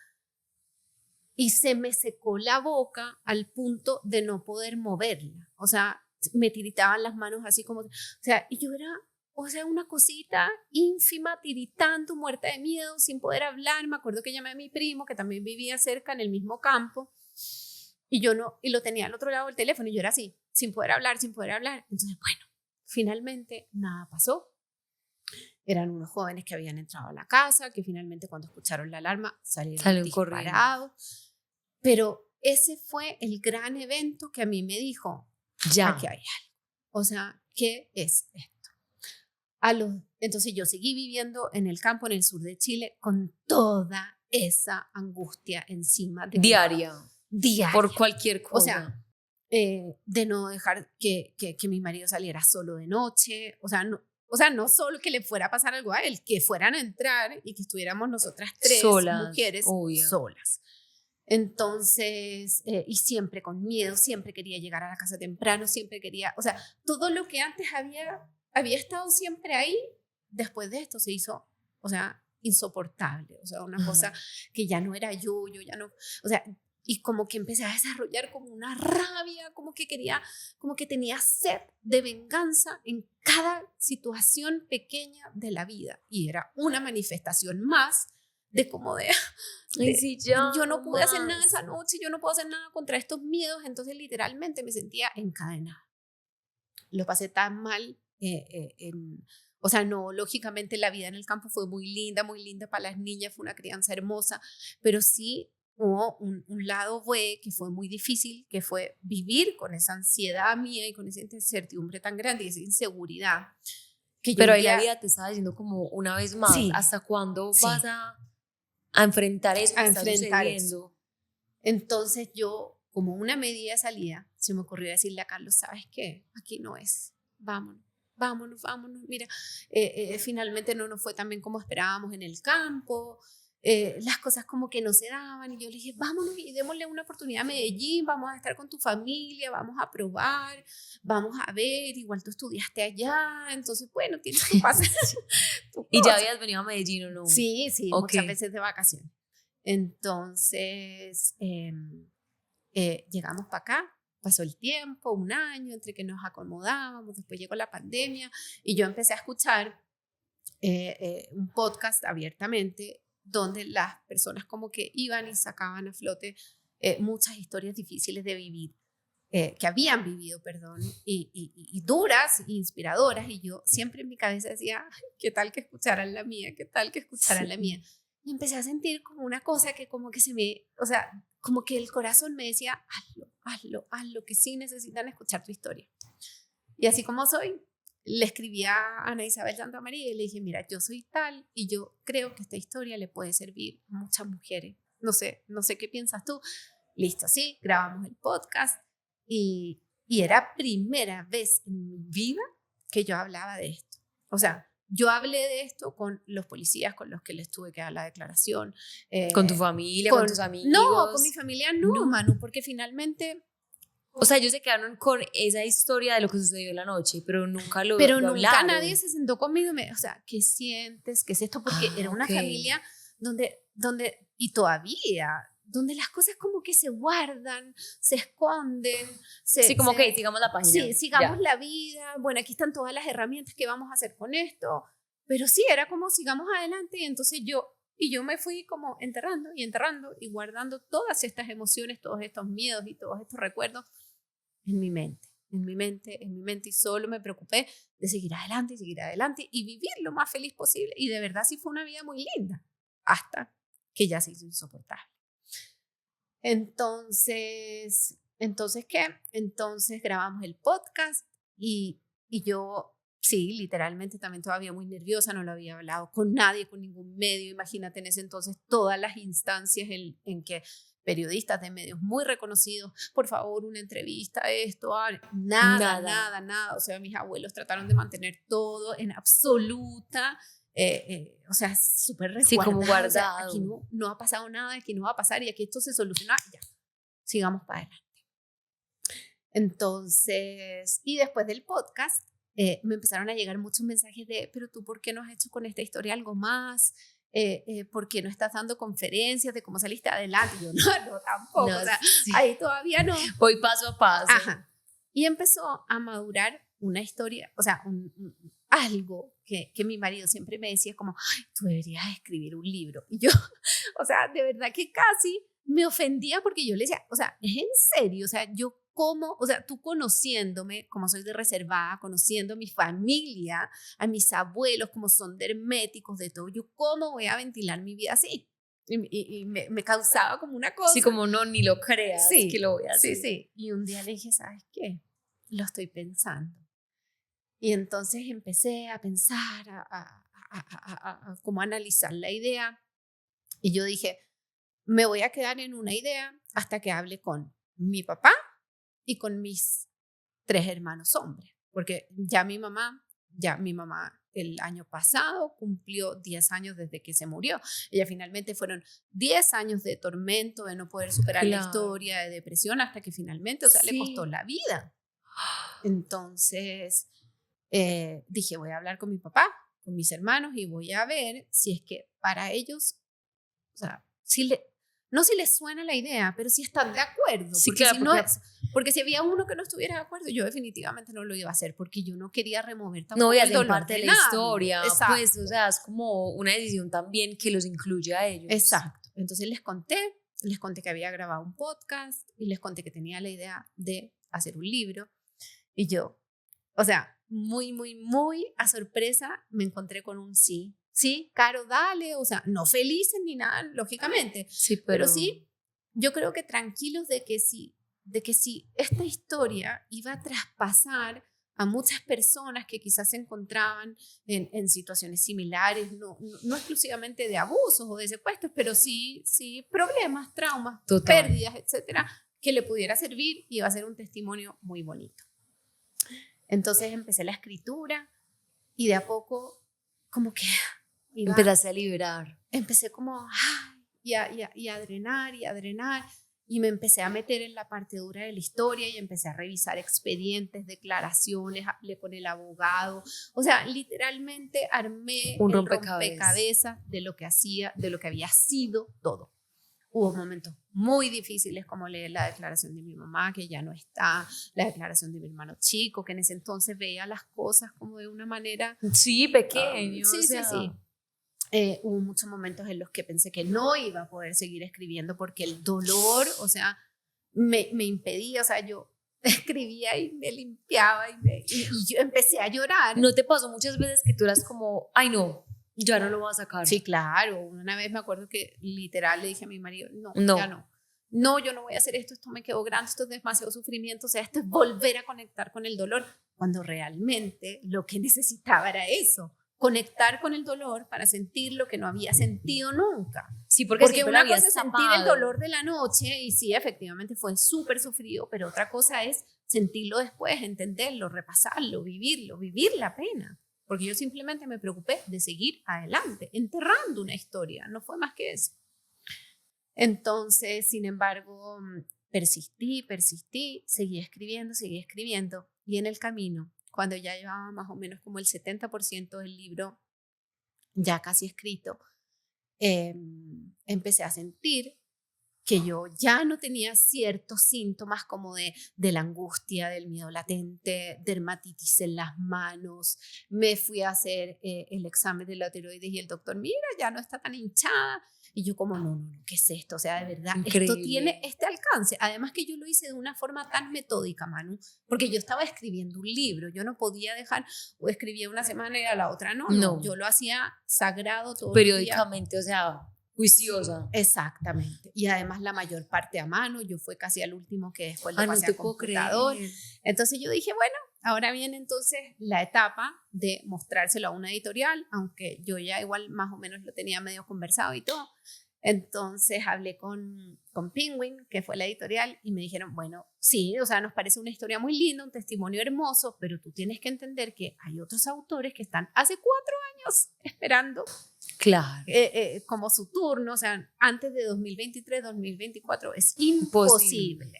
Y se me secó la boca al punto de no poder moverla. O sea, me tiritaban las manos así como... O sea, y yo era, una cosita ínfima, tiritando, muerta de miedo, sin poder hablar. Me acuerdo que llamé a mi primo, que también vivía cerca, en el mismo campo. Y lo tenía al otro lado del teléfono. Y yo era así, sin poder hablar. Entonces, bueno, finalmente nada pasó. Eran unos jóvenes que habían entrado a la casa, que finalmente cuando escucharon la alarma salieron disparados. Pero ese fue el gran evento que a mí me dijo, aquí hay algo. O sea, ¿qué es esto? Entonces yo seguí viviendo en el campo, en el sur de Chile, con toda esa angustia encima. Diaria. Por cualquier cosa. O sea, de no dejar que mi marido saliera solo de noche. O sea, no, o sea, no solo que le fuera a pasar algo a él, que fueran a entrar y que estuviéramos nosotras 3 solas, mujeres obvio. solas. Entonces, y siempre con miedo, siempre quería llegar a la casa temprano, siempre quería, o sea, todo lo que antes había estado siempre ahí, después de esto se hizo, o sea, insoportable, o sea, una cosa que ya no era yo ya no, o sea, y como que empecé a desarrollar como una rabia, como que tenía sed de venganza en cada situación pequeña de la vida, y era una manifestación más de como de Ay, sí, ya, yo no pude hacer nada más. esa noche, yo no puedo hacer nada contra estos miedos, entonces literalmente me sentía encadenada. Lo pasé tan mal, o sea, no, lógicamente la vida en el campo fue muy linda para las niñas, fue una crianza hermosa, pero sí hubo un lado B que fue muy difícil, que fue vivir con esa ansiedad mía y con esa incertidumbre tan grande y esa inseguridad. Que Pero ahí la vida te estaba diciendo como una vez más, sí, ¿hasta cuándo sí, vas a enfrentar eso que está enfrentar sucediendo? eso. Entonces yo, como una medida de salida, se me ocurrió decirle a Carlos, ¿sabes qué? Aquí no es, vámonos. Mira, finalmente no nos fue tan bien como esperábamos en el campo, las cosas como que no se daban, y yo le dije, vámonos y démosle una oportunidad a Medellín, vamos a estar con tu familia, vamos a probar, vamos a ver, igual tú estudiaste allá, entonces bueno, tienes tu pase. ¿Y ya habías venido a Medellín o no? Sí, Okay. Muchas veces de vacaciones. Entonces, llegamos para acá, pasó el tiempo, un año, entre que nos acomodábamos, después llegó la pandemia y yo empecé a escuchar un podcast abiertamente donde las personas como que iban y sacaban a flote muchas historias difíciles de vivir, que habían vivido, perdón, y duras, e inspiradoras, y yo siempre en mi cabeza decía, "Ay, ¿qué tal que escucharan la mía? ¿Qué tal que escucharan la mía?" Y empecé a sentir como una cosa que como que o sea, como que el corazón me decía, hazlo, que sí necesitan escuchar tu historia. Y así como soy, le escribí a Ana Isabel Santamaría y le dije, mira, yo soy tal y yo creo que esta historia le puede servir a muchas mujeres. No sé qué piensas tú. Listo, sí, grabamos el podcast y era primera vez en mi vida que yo hablaba de esto. O sea, yo hablé de esto con los policías con los que les tuve que dar la declaración. ¿Con tu familia, con tus amigos? No, con mi familia no, Manu, porque finalmente... O sea, ellos se quedaron con esa historia de lo que sucedió la noche, pero nunca lo nunca hablaron. Nadie se sentó conmigo o sea, ¿qué sientes? ¿Qué es esto? Porque era una familia donde, y todavía, donde las cosas como que se guardan, se esconden. Sí, como que sigamos la página. Sí, sigamos la vida. Bueno, aquí están todas las herramientas que vamos a hacer con esto. Pero sí, era como sigamos adelante. Y entonces yo me fui como enterrando y guardando todas estas emociones, todos estos miedos y todos estos recuerdos en mi mente, y solo me preocupé de seguir adelante y vivir lo más feliz posible. Y de verdad sí fue una vida muy linda, hasta que ya se hizo insoportable. Entonces, ¿qué? Entonces grabamos el podcast y yo, sí, literalmente también todavía muy nerviosa, no lo había hablado con nadie, con ningún medio. Imagínate en ese entonces todas las instancias en que periodistas de medios muy reconocidos, por favor, una entrevista, nada. O sea, mis abuelos trataron de mantener todo en absoluta, o sea, súper resguardado. Sí, como guardado. O sea, aquí no ha pasado nada, aquí no va a pasar y aquí esto se soluciona, ya, sigamos para adelante. Entonces, y después del podcast, me empezaron a llegar muchos mensajes de, pero tú, ¿por qué no has hecho con esta historia algo más? ¿Por qué no estás dando conferencias de cómo saliste adelante? Y yo, no, tampoco, o sea, sí. Ahí todavía no. Voy paso a paso. Ajá. Y empezó a madurar una historia, o sea, algo que mi marido siempre me decía como, ay, tú deberías escribir un libro. Y yo, o sea, de verdad que casi me ofendía porque yo le decía, o sea, ¿es en serio? O sea, yo cómo, o sea, tú conociéndome, como soy de reservada, conociendo a mi familia, a mis abuelos, como son de herméticos, de todo, yo cómo voy a ventilar mi vida así. Y me causaba como una cosa. Sí, como no, ni lo creas, sí, que lo voy a hacer. Sí. Y un día le dije, ¿sabes qué? Lo estoy pensando. Y entonces empecé a pensar, a cómo analizar la idea. Y yo dije, me voy a quedar en una idea hasta que hable con mi papá y con mis 3 hermanos hombres. Porque ya mi mamá ya mi mamá el año pasado cumplió 10 años desde que se murió. Ella finalmente fueron 10 años de tormento, de no poder superar la historia, de depresión, hasta que finalmente, o sea, le costó la vida. Entonces dije, voy a hablar con mi papá, con mis hermanos, y voy a ver si es que para ellos, o sea, no si les suena la idea, pero si están de acuerdo. Sí, porque, claro, porque si había uno que no estuviera de acuerdo, yo definitivamente no lo iba a hacer, porque yo no quería remover tampoco no voy a el ser dolor parte de la nadie. historia. Exacto. Pues, o sea, es como una decisión también que los incluye a ellos. Exacto. Entonces les conté que había grabado un podcast y les conté que tenía la idea de hacer un libro. Y yo, o sea, muy, muy, muy a sorpresa me encontré con un sí. Sí, Caro, dale. O sea, no felices ni nada, lógicamente. Sí, pero sí, yo creo que tranquilos de que si esta historia iba a traspasar a muchas personas que quizás se encontraban en situaciones similares, no exclusivamente de abusos o de secuestros, pero sí problemas, traumas, pérdidas, etcétera, que le pudiera servir, y iba a ser un testimonio muy bonito. Entonces empecé la escritura y de a poco como que empezaste a liberar. Empecé como y a drenar y a drenar, y me empecé a meter en la parte dura de la historia y empecé a revisar expedientes, declaraciones, hablé con el abogado. O sea, literalmente armé un el rompecabezas de lo que hacía, de lo que había sido todo. Hubo momentos muy difíciles, como leer la declaración de mi mamá, que ya no está, la declaración de mi hermano chico, que en ese entonces veía las cosas como de una manera... Sí, pequeño. Sí. Hubo muchos momentos en los que pensé que no iba a poder seguir escribiendo porque el dolor, o sea, me impedía. O sea, yo escribía y me limpiaba y yo empecé a llorar. ¿No te pasó muchas veces que tú eras como, ay no, ya no lo voy a sacar? Sí, claro. Una vez me acuerdo que literal le dije a mi marido, ya no. No, yo no voy a hacer esto me quedó grande, esto es demasiado sufrimiento, o sea, esto es volver a conectar con el dolor, cuando realmente lo que necesitaba era eso, conectar con el dolor para sentir lo que no había sentido nunca. Sí, porque una cosa es sentir el dolor de la noche, y sí, efectivamente fue súper sufrido, pero otra cosa es sentirlo después, entenderlo, repasarlo, vivirlo, vivir la pena. Porque yo simplemente me preocupé de seguir adelante, enterrando una historia, no fue más que eso. Entonces, sin embargo, persistí, seguí escribiendo, y en el camino, cuando ya llevaba más o menos como el 70% del libro ya casi escrito, empecé a sentir que yo ya no tenía ciertos síntomas como de la angustia, del miedo latente, dermatitis en las manos. Me fui a hacer el examen de la tiroides y el doctor, mira, ya no está tan hinchada. Y yo como, no, ¿qué es esto? O sea, de verdad, increíble. Esto tiene este alcance. Además que yo lo hice de una forma tan metódica, Manu, porque yo estaba escribiendo un libro. Yo no podía dejar, o escribía una semana y a la otra no. Yo lo hacía sagrado todo periódicamente, el día. O sea, juiciosa. Exactamente. Y además la mayor parte a mano. Yo fue casi al último que después lo pasé a computador. Entonces yo dije, bueno, ahora viene entonces la etapa de mostrárselo a una editorial, aunque yo ya igual más o menos lo tenía medio conversado y todo. Entonces hablé con Penguin, que fue la editorial, y me dijeron, bueno, sí, o sea, nos parece una historia muy linda, un testimonio hermoso, pero tú tienes que entender que hay otros autores que están hace 4 años esperando, claro, como su turno. O sea, antes de 2023, 2024 es imposible.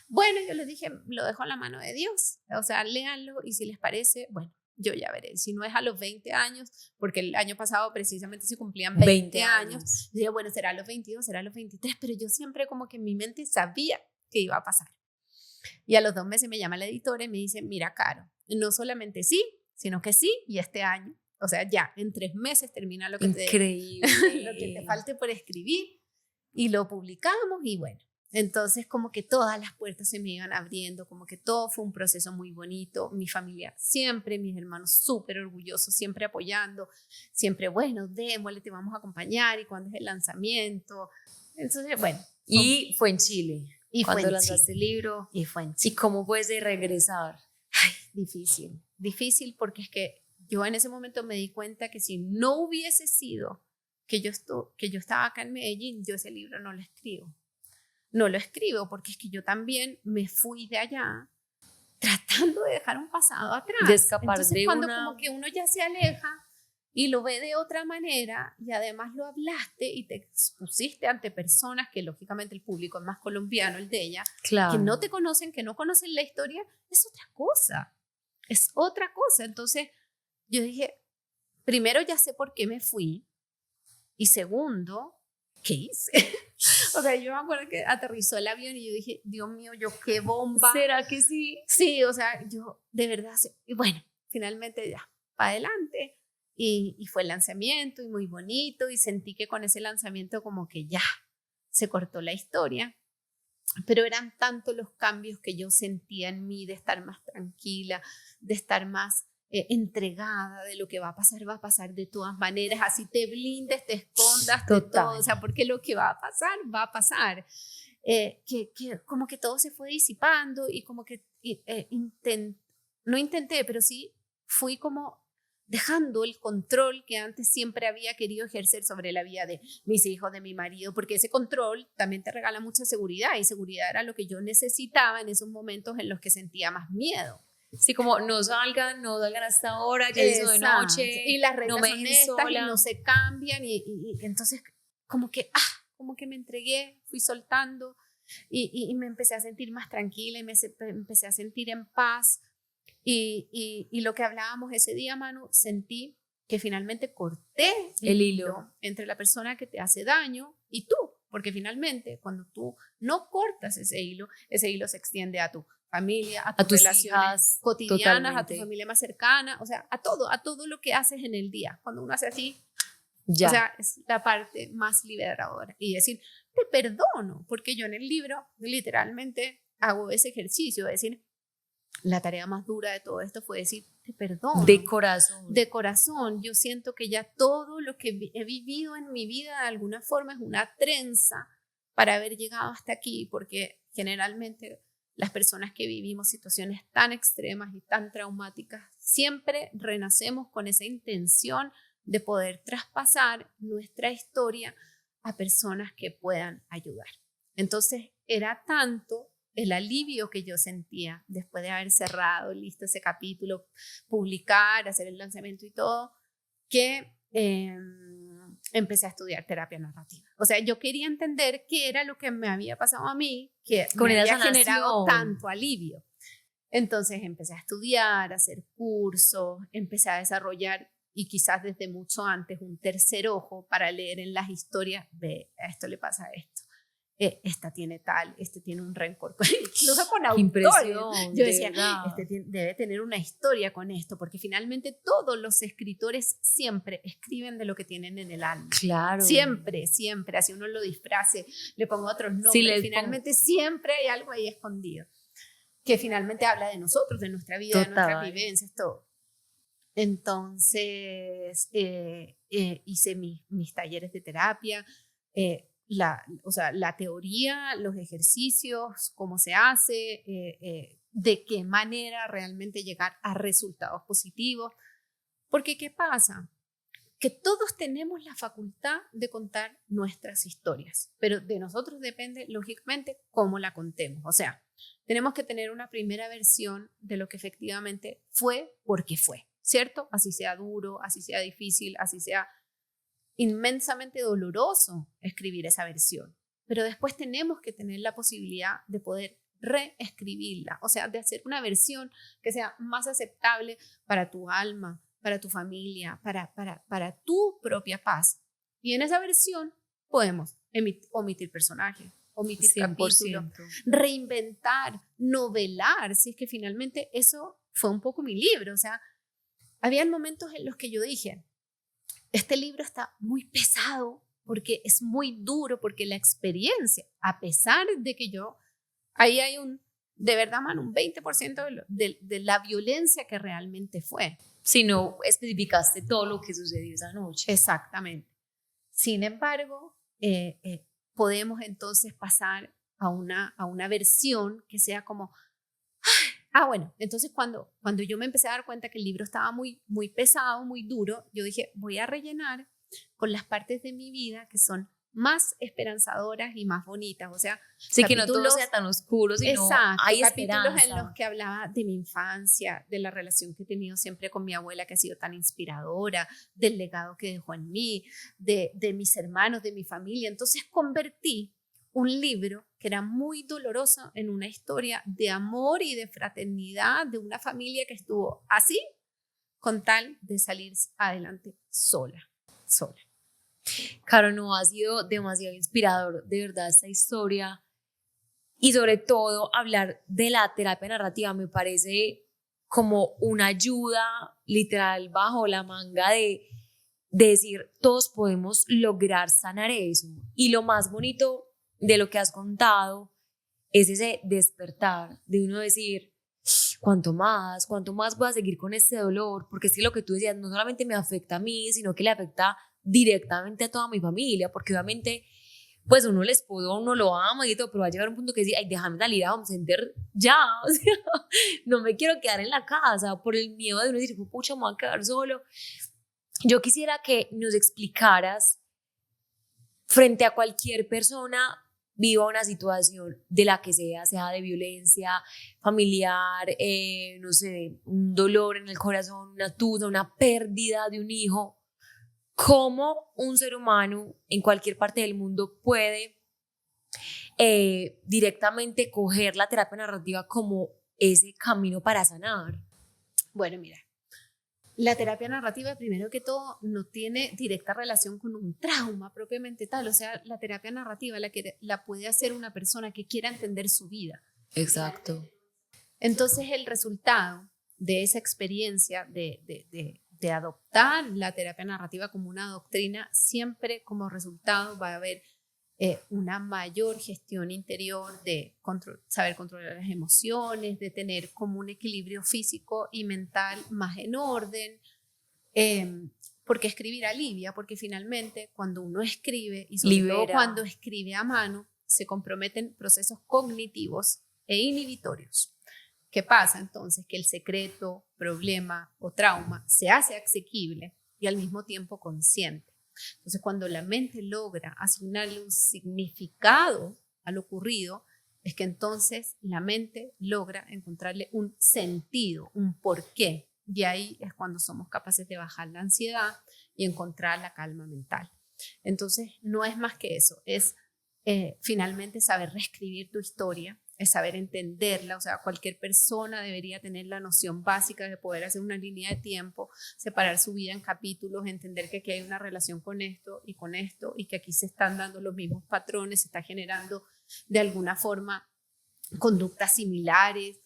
Bueno, yo les dije, lo dejo en la mano de Dios, o sea, léanlo, y si les parece, bueno, yo ya veré. Si no es a los 20 años, porque el año pasado precisamente se cumplían 20 años. Yo dije, bueno, será a los 22, será a los 23, pero yo siempre como que en mi mente sabía que iba a pasar. Y a los 2 meses me llama la editora y me dice, mira, Caro, no solamente sí, sino que sí, y este año, o sea, ya, en 3 meses termina lo que lo que te falte por escribir, y lo publicamos, y bueno. Entonces como que todas las puertas se me iban abriendo, como que todo fue un proceso muy bonito. Mi familia siempre, mis hermanos súper orgullosos, siempre apoyando, siempre, bueno, démosle, te vamos a acompañar, y cuando es el lanzamiento. Entonces, bueno. Y fue en Chile. Y cuando lanzaste el libro. Y fue en Chile. ¿Y cómo puedes regresar? Ay, difícil, porque es que yo en ese momento me di cuenta que si no hubiese sido que yo estaba acá en Medellín, yo ese libro no lo escribo. No lo escribo porque es que yo también me fui de allá tratando de dejar un pasado atrás. De escapar. Entonces, de cuando una... como que uno ya se aleja y lo ve de otra manera y además lo hablaste y te expusiste ante personas que lógicamente el público es más colombiano, el de ella, Claro. que no te conocen, que no conocen la historia, es otra cosa. Es otra cosa. Entonces yo dije, primero ya sé por qué me fui y segundo, ¿qué hice? O sea, yo me acuerdo que aterrizó el avión y yo dije, Dios mío, yo qué bomba. ¿Será que sí? Sí, o sea, yo de verdad, y bueno, finalmente ya, para adelante. Y fue el lanzamiento y muy bonito y sentí que con ese lanzamiento como que ya se cortó la historia. Pero eran tantos los cambios que yo sentía en mí de estar más tranquila, de estar más entregada, de lo que va a pasar de todas maneras, así te blindes, te escondas de todo, o sea, porque lo que va a pasar. Que como que todo se fue disipando y como que no intenté, pero sí fui como dejando el control que antes siempre había querido ejercer sobre la vida de mis hijos, de mi marido, porque ese control también te regala mucha seguridad y seguridad era lo que yo necesitaba en esos momentos en los que sentía más miedo. Sí, como no salgan hasta ahora, ya hizo de noche. Y las reglas no me son dejen estas sola. y no se cambian y entonces como que me entregué, fui soltando y me empecé a sentir más tranquila y me empecé a sentir en paz. Y lo que hablábamos ese día, Manu, sentí que finalmente corté el hilo entre la persona que te hace daño y tú, porque finalmente cuando tú no cortas ese hilo se extiende a tu familia, a tus relaciones hijas, cotidianas, totalmente. a tu familia más cercana, o sea, a todo lo que haces en el día. Cuando uno hace así, ya. O sea, es la parte más liberadora. Y decir, te perdono, porque yo en el libro literalmente hago ese ejercicio, de decir, la tarea más dura de todo esto fue decir, te perdono. De corazón. De corazón. Yo siento que ya todo lo que he vivido en mi vida de alguna forma es una trenza para haber llegado hasta aquí, porque generalmente las personas que vivimos situaciones tan extremas y tan traumáticas siempre renacemos con esa intención de poder traspasar nuestra historia a personas que puedan ayudar. Entonces era tanto el alivio que yo sentía después de haber cerrado, listo ese capítulo, publicar, hacer el lanzamiento y todo, que empecé a estudiar terapia narrativa. O sea, yo quería entender qué era lo que me había pasado a mí, que me había generado tanto alivio. Entonces empecé a estudiar, a hacer cursos, empecé a desarrollar, y quizás desde mucho antes, un tercer ojo para leer en las historias, ve, a esto le pasa a esto. Esta tiene tal, este tiene un rencor, incluso con autores. Yo decía, este debe tener una historia con esto, porque finalmente todos los escritores siempre escriben de lo que tienen en el alma. Claro. Siempre, así uno lo disfrace, le ponga otros nombres, finalmente siempre hay algo ahí escondido, que finalmente habla de nosotros, de nuestra vida, de nuestras vivencias, todo. Entonces hice mis talleres de terapia, la teoría, los ejercicios, cómo se hace, de qué manera realmente llegar a resultados positivos. Porque ¿qué pasa? Que todos tenemos la facultad de contar nuestras historias, pero de nosotros depende, lógicamente, cómo la contemos. O sea, tenemos que tener una primera versión de lo que efectivamente fue porque fue, ¿cierto? Así sea duro, así sea difícil, así sea inmensamente doloroso escribir esa versión, pero después tenemos que tener la posibilidad de poder reescribirla, o sea, de hacer una versión que sea más aceptable para tu alma, para tu familia, para tu propia paz. Y en esa versión podemos omitir personajes, omitir 100%. Capítulos, reinventar, novelar, si es que finalmente eso fue un poco mi libro. O sea, habían momentos en los que yo dije, este libro está muy pesado porque es muy duro, porque la experiencia, a pesar de que ahí hay de verdad, man, un 20% de la violencia que realmente fue. Si no especificaste todo lo que sucedió esa noche. Exactamente. Sin embargo, podemos entonces pasar a una versión que sea como... bueno, entonces cuando yo me empecé a dar cuenta que el libro estaba muy, muy pesado, muy duro, yo dije, voy a rellenar con las partes de mi vida que son más esperanzadoras y más bonitas. O sea, sí, que no todo sea tan oscuro, sino exacto, hay capítulos esperanza. en los que hablaba de mi infancia, de la relación que he tenido siempre con mi abuela, que ha sido tan inspiradora, del legado que dejó en mí, de mis hermanos, de mi familia. Entonces convertí un libro que era muy doloroso en una historia de amor y de fraternidad de una familia que estuvo así con tal de salir adelante sola. Caro, no, ha sido demasiado inspirador, de verdad, esta historia. Y sobre todo, hablar de la terapia narrativa me parece como una ayuda literal bajo la manga de decir, todos podemos lograr sanar eso. Y lo más bonito de lo que has contado es ese despertar, de uno decir, cuánto más voy a seguir con este dolor, porque es que lo que tú decías no solamente me afecta a mí, sino que le afecta directamente a toda mi familia, porque obviamente pues uno les pudo, uno lo ama y todo, pero va a llegar un punto que dice, ay, déjame salir a home center ya, o sea, no me quiero quedar en la casa por el miedo de uno decir, pucha, me voy a quedar solo. Yo quisiera que nos explicaras frente a cualquier persona viva una situación de la que sea de violencia familiar, no sé, un dolor en el corazón, una tusa, una pérdida de un hijo, cómo un ser humano en cualquier parte del mundo puede directamente coger la terapia narrativa como ese camino para sanar. Bueno, mira, la terapia narrativa, primero que todo, no tiene directa relación con un trauma propiamente tal. O sea, la terapia narrativa la puede hacer una persona que quiera entender su vida. Exacto. Entonces, el resultado de esa experiencia de adoptar la terapia narrativa como una doctrina, siempre como resultado va a haber una mayor gestión interior, de saber controlar las emociones, de tener como un equilibrio físico y mental más en orden, porque escribir alivia, porque finalmente cuando uno escribe, y sobre todo cuando escribe a mano, se comprometen procesos cognitivos e inhibitorios. ¿Qué pasa entonces? Que el secreto, problema o trauma se hace asequible y al mismo tiempo consciente. Entonces, cuando la mente logra asignarle un significado a lo ocurrido, es que entonces la mente logra encontrarle un sentido, un porqué. Y ahí es cuando somos capaces de bajar la ansiedad y encontrar la calma mental. Entonces, no es más que eso, es finalmente saber reescribir tu historia, es saber entenderla. O sea, cualquier persona debería tener la noción básica de poder hacer una línea de tiempo, separar su vida en capítulos, entender que aquí hay una relación con esto y que aquí se están dando los mismos patrones, se está generando de alguna forma conductas similares,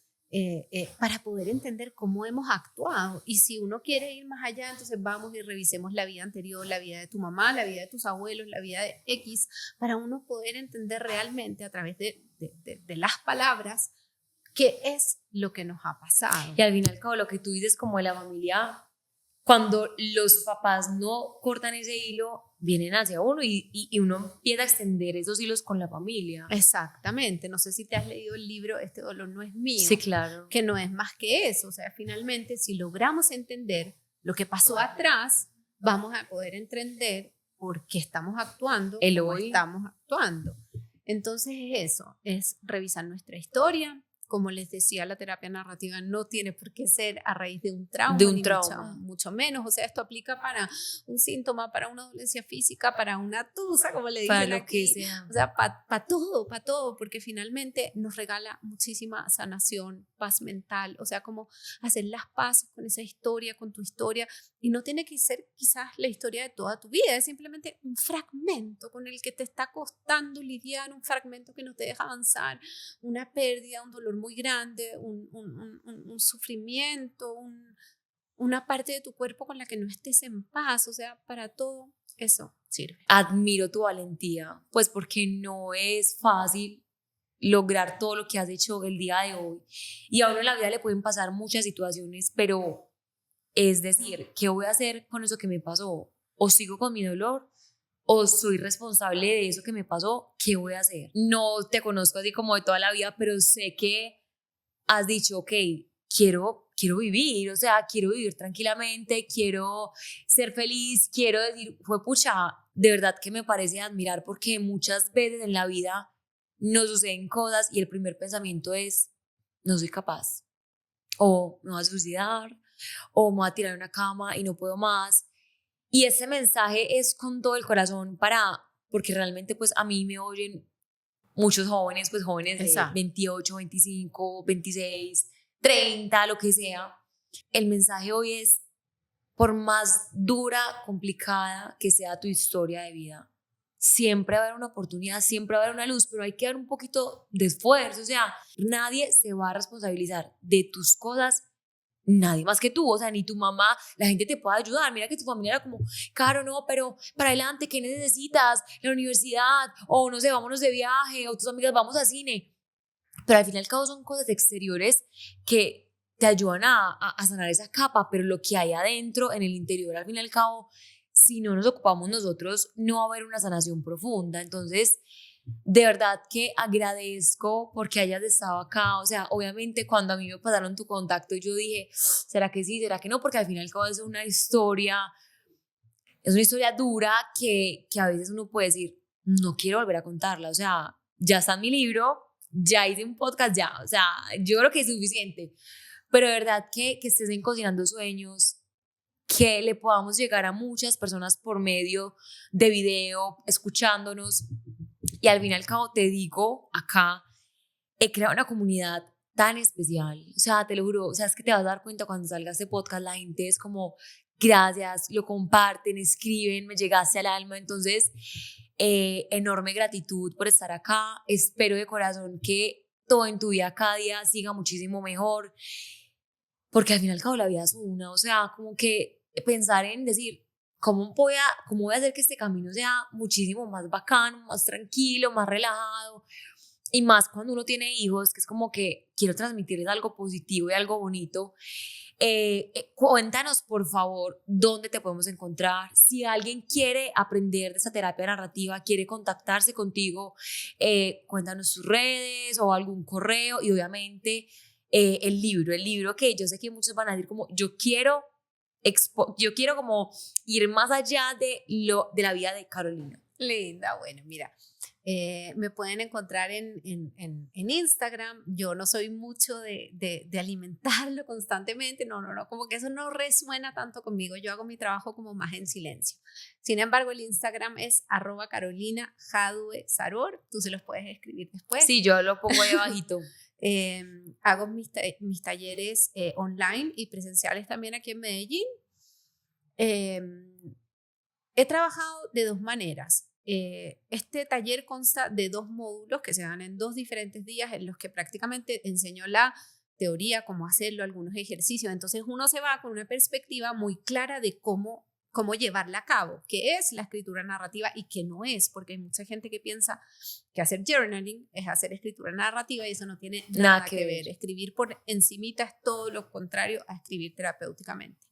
para poder entender cómo hemos actuado. Y si uno quiere ir más allá, entonces vamos y revisemos la vida anterior, la vida de tu mamá, la vida de tus abuelos, la vida de X, para uno poder entender realmente a través de las palabras qué es lo que nos ha pasado. Y al fin y al cabo, lo que tú dices como de la familia, cuando los papás no cortan ese hilo, vienen hacia uno y uno empieza a extender esos hilos con la familia. Exactamente. No sé si te has leído el libro Este dolor no es mío. Sí, claro. Que no es más que eso. O sea, finalmente, si logramos entender lo que pasó atrás, vamos a poder entender por qué estamos actuando como estamos actuando. Entonces es eso, es revisar nuestra historia. Como les decía, la terapia narrativa no tiene por qué ser a raíz de un trauma, mucho menos. O sea, esto aplica para un síntoma, para una dolencia física, para una tusa, como le dicen para aquí. Lo que sea. O sea, para todo, porque finalmente nos regala muchísima sanación, paz mental. O sea, como hacer las paces con esa historia, con tu historia. Y no tiene que ser quizás la historia de toda tu vida, es simplemente un fragmento con el que te está costando lidiar, un fragmento que no te deja avanzar, una pérdida, un dolor muy grande, un sufrimiento, una parte de tu cuerpo con la que no estés en paz. O sea, para todo eso sirve. Admiro tu valentía, pues porque no es fácil lograr todo lo que has hecho el día de hoy. Y a uno en la vida le pueden pasar muchas situaciones, pero es decir, ¿qué voy a hacer con eso que me pasó? ¿O sigo con mi dolor? ¿O soy responsable de eso que me pasó? ¿Qué voy a hacer? No te conozco así como de toda la vida, pero sé que has dicho, ok, quiero quiero vivir, o sea, quiero vivir tranquilamente, quiero ser feliz, quiero decir, fue pucha, de verdad que me parece admirar porque muchas veces en la vida nos suceden cosas y el primer pensamiento es, no soy capaz, o me voy a suicidar, o me voy a tirar en una cama y no puedo más. Y ese mensaje es con todo el corazón porque realmente pues a mí me oyen muchos jóvenes, pues jóvenes de Exacto. 28, 25, 26, 30, lo que sea. El mensaje hoy es, por más dura, complicada que sea tu historia de vida, siempre va a haber una oportunidad, siempre va a haber una luz, pero hay que dar un poquito de esfuerzo. O sea, nadie se va a responsabilizar de tus cosas, nadie más que tú, o sea, ni tu mamá, la gente te puede ayudar. Mira que tu familia era como, Caro, no, pero para adelante, ¿qué necesitas? La universidad, o no sé, vámonos de viaje, o tus amigas, vamos a cine. Pero al fin y al cabo son cosas exteriores que te ayudan a sanar esa capa, pero lo que hay adentro, en el interior, al fin y al cabo, si no nos ocupamos nosotros, no va a haber una sanación profunda. Entonces, de verdad que agradezco porque hayas estado acá. O sea, obviamente cuando a mí me pasaron tu contacto, yo dije, ¿será que sí? ¿Será que no? Porque al fin y al cabo es una historia dura que a veces uno puede decir, no quiero volver a contarla. O sea, ya está en mi libro, ya hice un podcast, ya. O sea, yo creo que es suficiente. Pero de verdad que estés en Cocinando Sueños, que le podamos llegar a muchas personas por medio de video, escuchándonos. Y al fin y al cabo, te digo, acá he creado una comunidad tan especial. O sea, te lo juro, o sea, es que te vas a dar cuenta cuando salga este podcast, la gente es como, gracias, lo comparten, escriben, me llegaste al alma. Entonces, enorme gratitud por estar acá. Espero de corazón que todo en tu vida cada día siga muchísimo mejor, porque al fin y al cabo la vida es una. O sea, como que pensar en decir, cómo voy a hacer que este camino sea muchísimo más bacano, más tranquilo, más relajado? Y más cuando uno tiene hijos, que es como que quiero transmitirles algo positivo y algo bonito. Cuéntanos, por favor, dónde te podemos encontrar. Si alguien quiere aprender de esa terapia narrativa, quiere contactarse contigo, cuéntanos tus redes o algún correo y obviamente el libro que yo sé que muchos van a decir como, yo quiero como ir más allá de la vida de Carolina. Linda, bueno, mira, me pueden encontrar en Instagram. Yo no soy mucho de alimentarlo constantemente, no, como que eso no resuena tanto conmigo. Yo hago mi trabajo como más en silencio. Sin embargo, el Instagram es @carolina_jadue_saror. Tú se los puedes escribir después. Sí, yo lo pongo ahí abajito. Hago mis talleres online y presenciales también aquí en Medellín. He trabajado de dos maneras. Este taller consta de 2 módulos que se dan en 2 diferentes días, en los que prácticamente enseño la teoría, cómo hacerlo, algunos ejercicios. Entonces uno se va con una perspectiva muy clara de cómo llevarla a cabo, qué es la escritura narrativa y qué no es, porque hay mucha gente que piensa que hacer journaling es hacer escritura narrativa y eso no tiene nada que ver. Escribir por encimita es todo lo contrario a escribir terapéuticamente.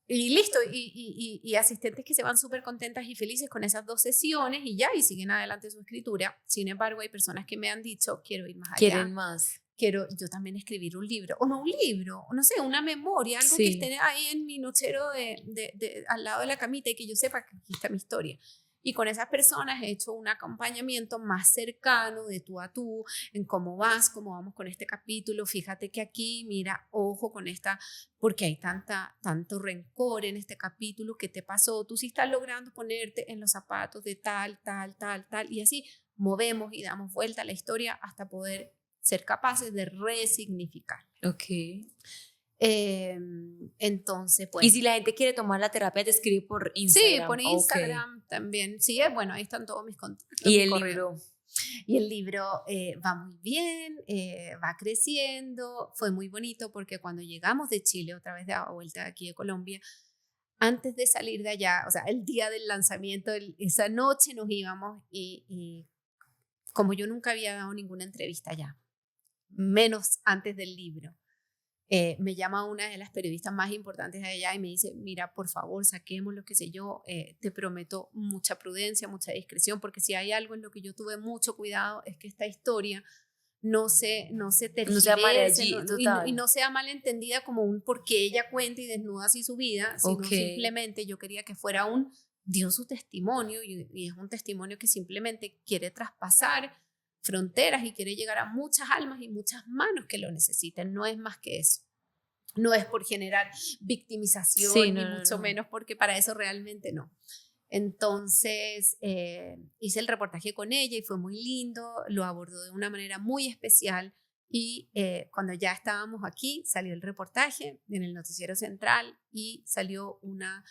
Y listo, y asistentes que se van súper contentas y felices con esas 2 sesiones y siguen adelante su escritura. Sin embargo, hay personas que me han dicho, quiero ir más allá. Quieren más. Quiero yo también escribir un libro, o no un libro, o no sé, una memoria, algo que esté ahí en mi nochero al lado de la camita y que yo sepa que aquí está mi historia. Y con esas personas he hecho un acompañamiento más cercano de tú a tú, en cómo vamos con este capítulo. Fíjate que aquí, mira, ojo con esta, porque hay tanto rencor en este capítulo. ¿Qué te pasó? Tú sí estás logrando ponerte en los zapatos de tal, y así movemos y damos vuelta a la historia hasta poder ser capaces de resignificar. Ok. Entonces, pues. Y si la gente quiere tomar la terapia, te escribe por Instagram. Sí, por Instagram también. Sí, bueno, ahí están todos mis contactos. Y el libro. Y el libro va muy bien, va creciendo. Fue muy bonito porque cuando llegamos de Chile, otra vez de vuelta de aquí de Colombia, antes de salir de allá, o sea, el día del lanzamiento, esa noche nos íbamos y como yo nunca había dado ninguna entrevista allá, menos antes del libro, me llama una de las periodistas más importantes de allá y me dice, mira, por favor, saquemos lo que sé yo, te prometo mucha prudencia, mucha discreción, porque si hay algo en lo que yo tuve mucho cuidado es que esta historia no se sea mala tergiverse, allí, y total. no sea malentendida como un porque ella cuenta y desnuda así su vida, sino Ok. simplemente yo quería que fuera dio su testimonio y es un testimonio que simplemente quiere traspasar fronteras y quiere llegar a muchas almas y muchas manos que lo necesiten, no es más que eso. No es por generar victimización, Sí, ni no, no, mucho no. menos, porque para eso realmente no. Entonces hice el reportaje con ella y fue muy lindo, lo abordó de una manera muy especial y cuando ya estábamos aquí salió el reportaje en el noticiero central y salió una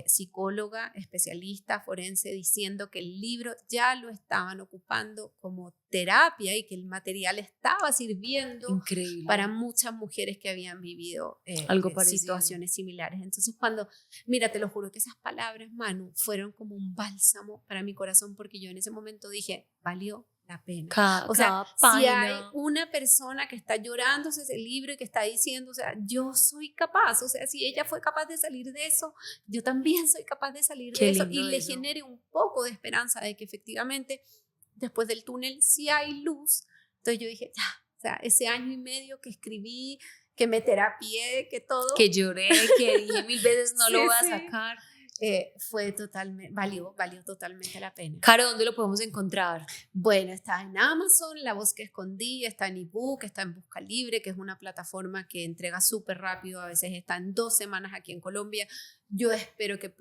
psicóloga especialista forense diciendo que el libro ya lo estaban ocupando como terapia y que el material estaba sirviendo Increíble. para muchas mujeres que habían vivido Algo parecido. situaciones similares. Entonces mira, te lo juro que esas palabras, Manu, fueron como un bálsamo para mi corazón porque yo en ese momento dije, valió la pena. O sea, Cada si hay página. una persona que está llorándose ese libro y que está diciendo, o sea, yo soy capaz, o sea, si ella fue capaz de salir de eso, yo también soy capaz de salir Qué de eso y lindo le eso. genere un poco de esperanza de que efectivamente después del túnel sí hay luz. Entonces yo dije, ya, o sea, ese año y medio que escribí, que me terapié, que todo. Que lloré, que dije 1000 veces no lo Sí, voy a sí. sacar. Fue totalmente, valió totalmente la pena. Caro, ¿dónde lo podemos encontrar? Bueno, está en Amazon, La Voz que Escondí, está en ebook, está en Busca Libre, que es una plataforma que entrega súper rápido, a veces está en 2 semanas aquí en Colombia. Yo espero que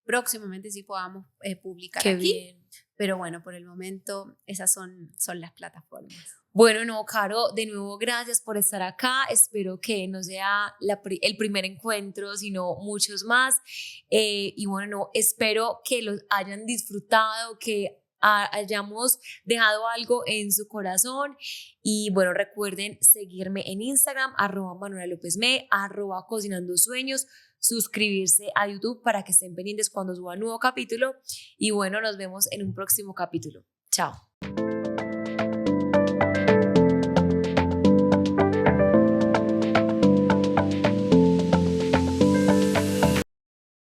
próximamente sí podamos publicar Qué aquí. bien. Pero bueno, por el momento esas son las plataformas. Bueno, no, Caro, de nuevo gracias por estar acá. Espero que no sea el primer encuentro, sino muchos más. Y bueno, no, espero que los hayan disfrutado, que hayamos dejado algo en su corazón. Y bueno, recuerden seguirme en Instagram, @ManuelaLopezMe, @CocinandoSueños, suscribirse a YouTube para que estén pendientes cuando suba un nuevo capítulo. Y bueno, nos vemos en un próximo capítulo. Chao.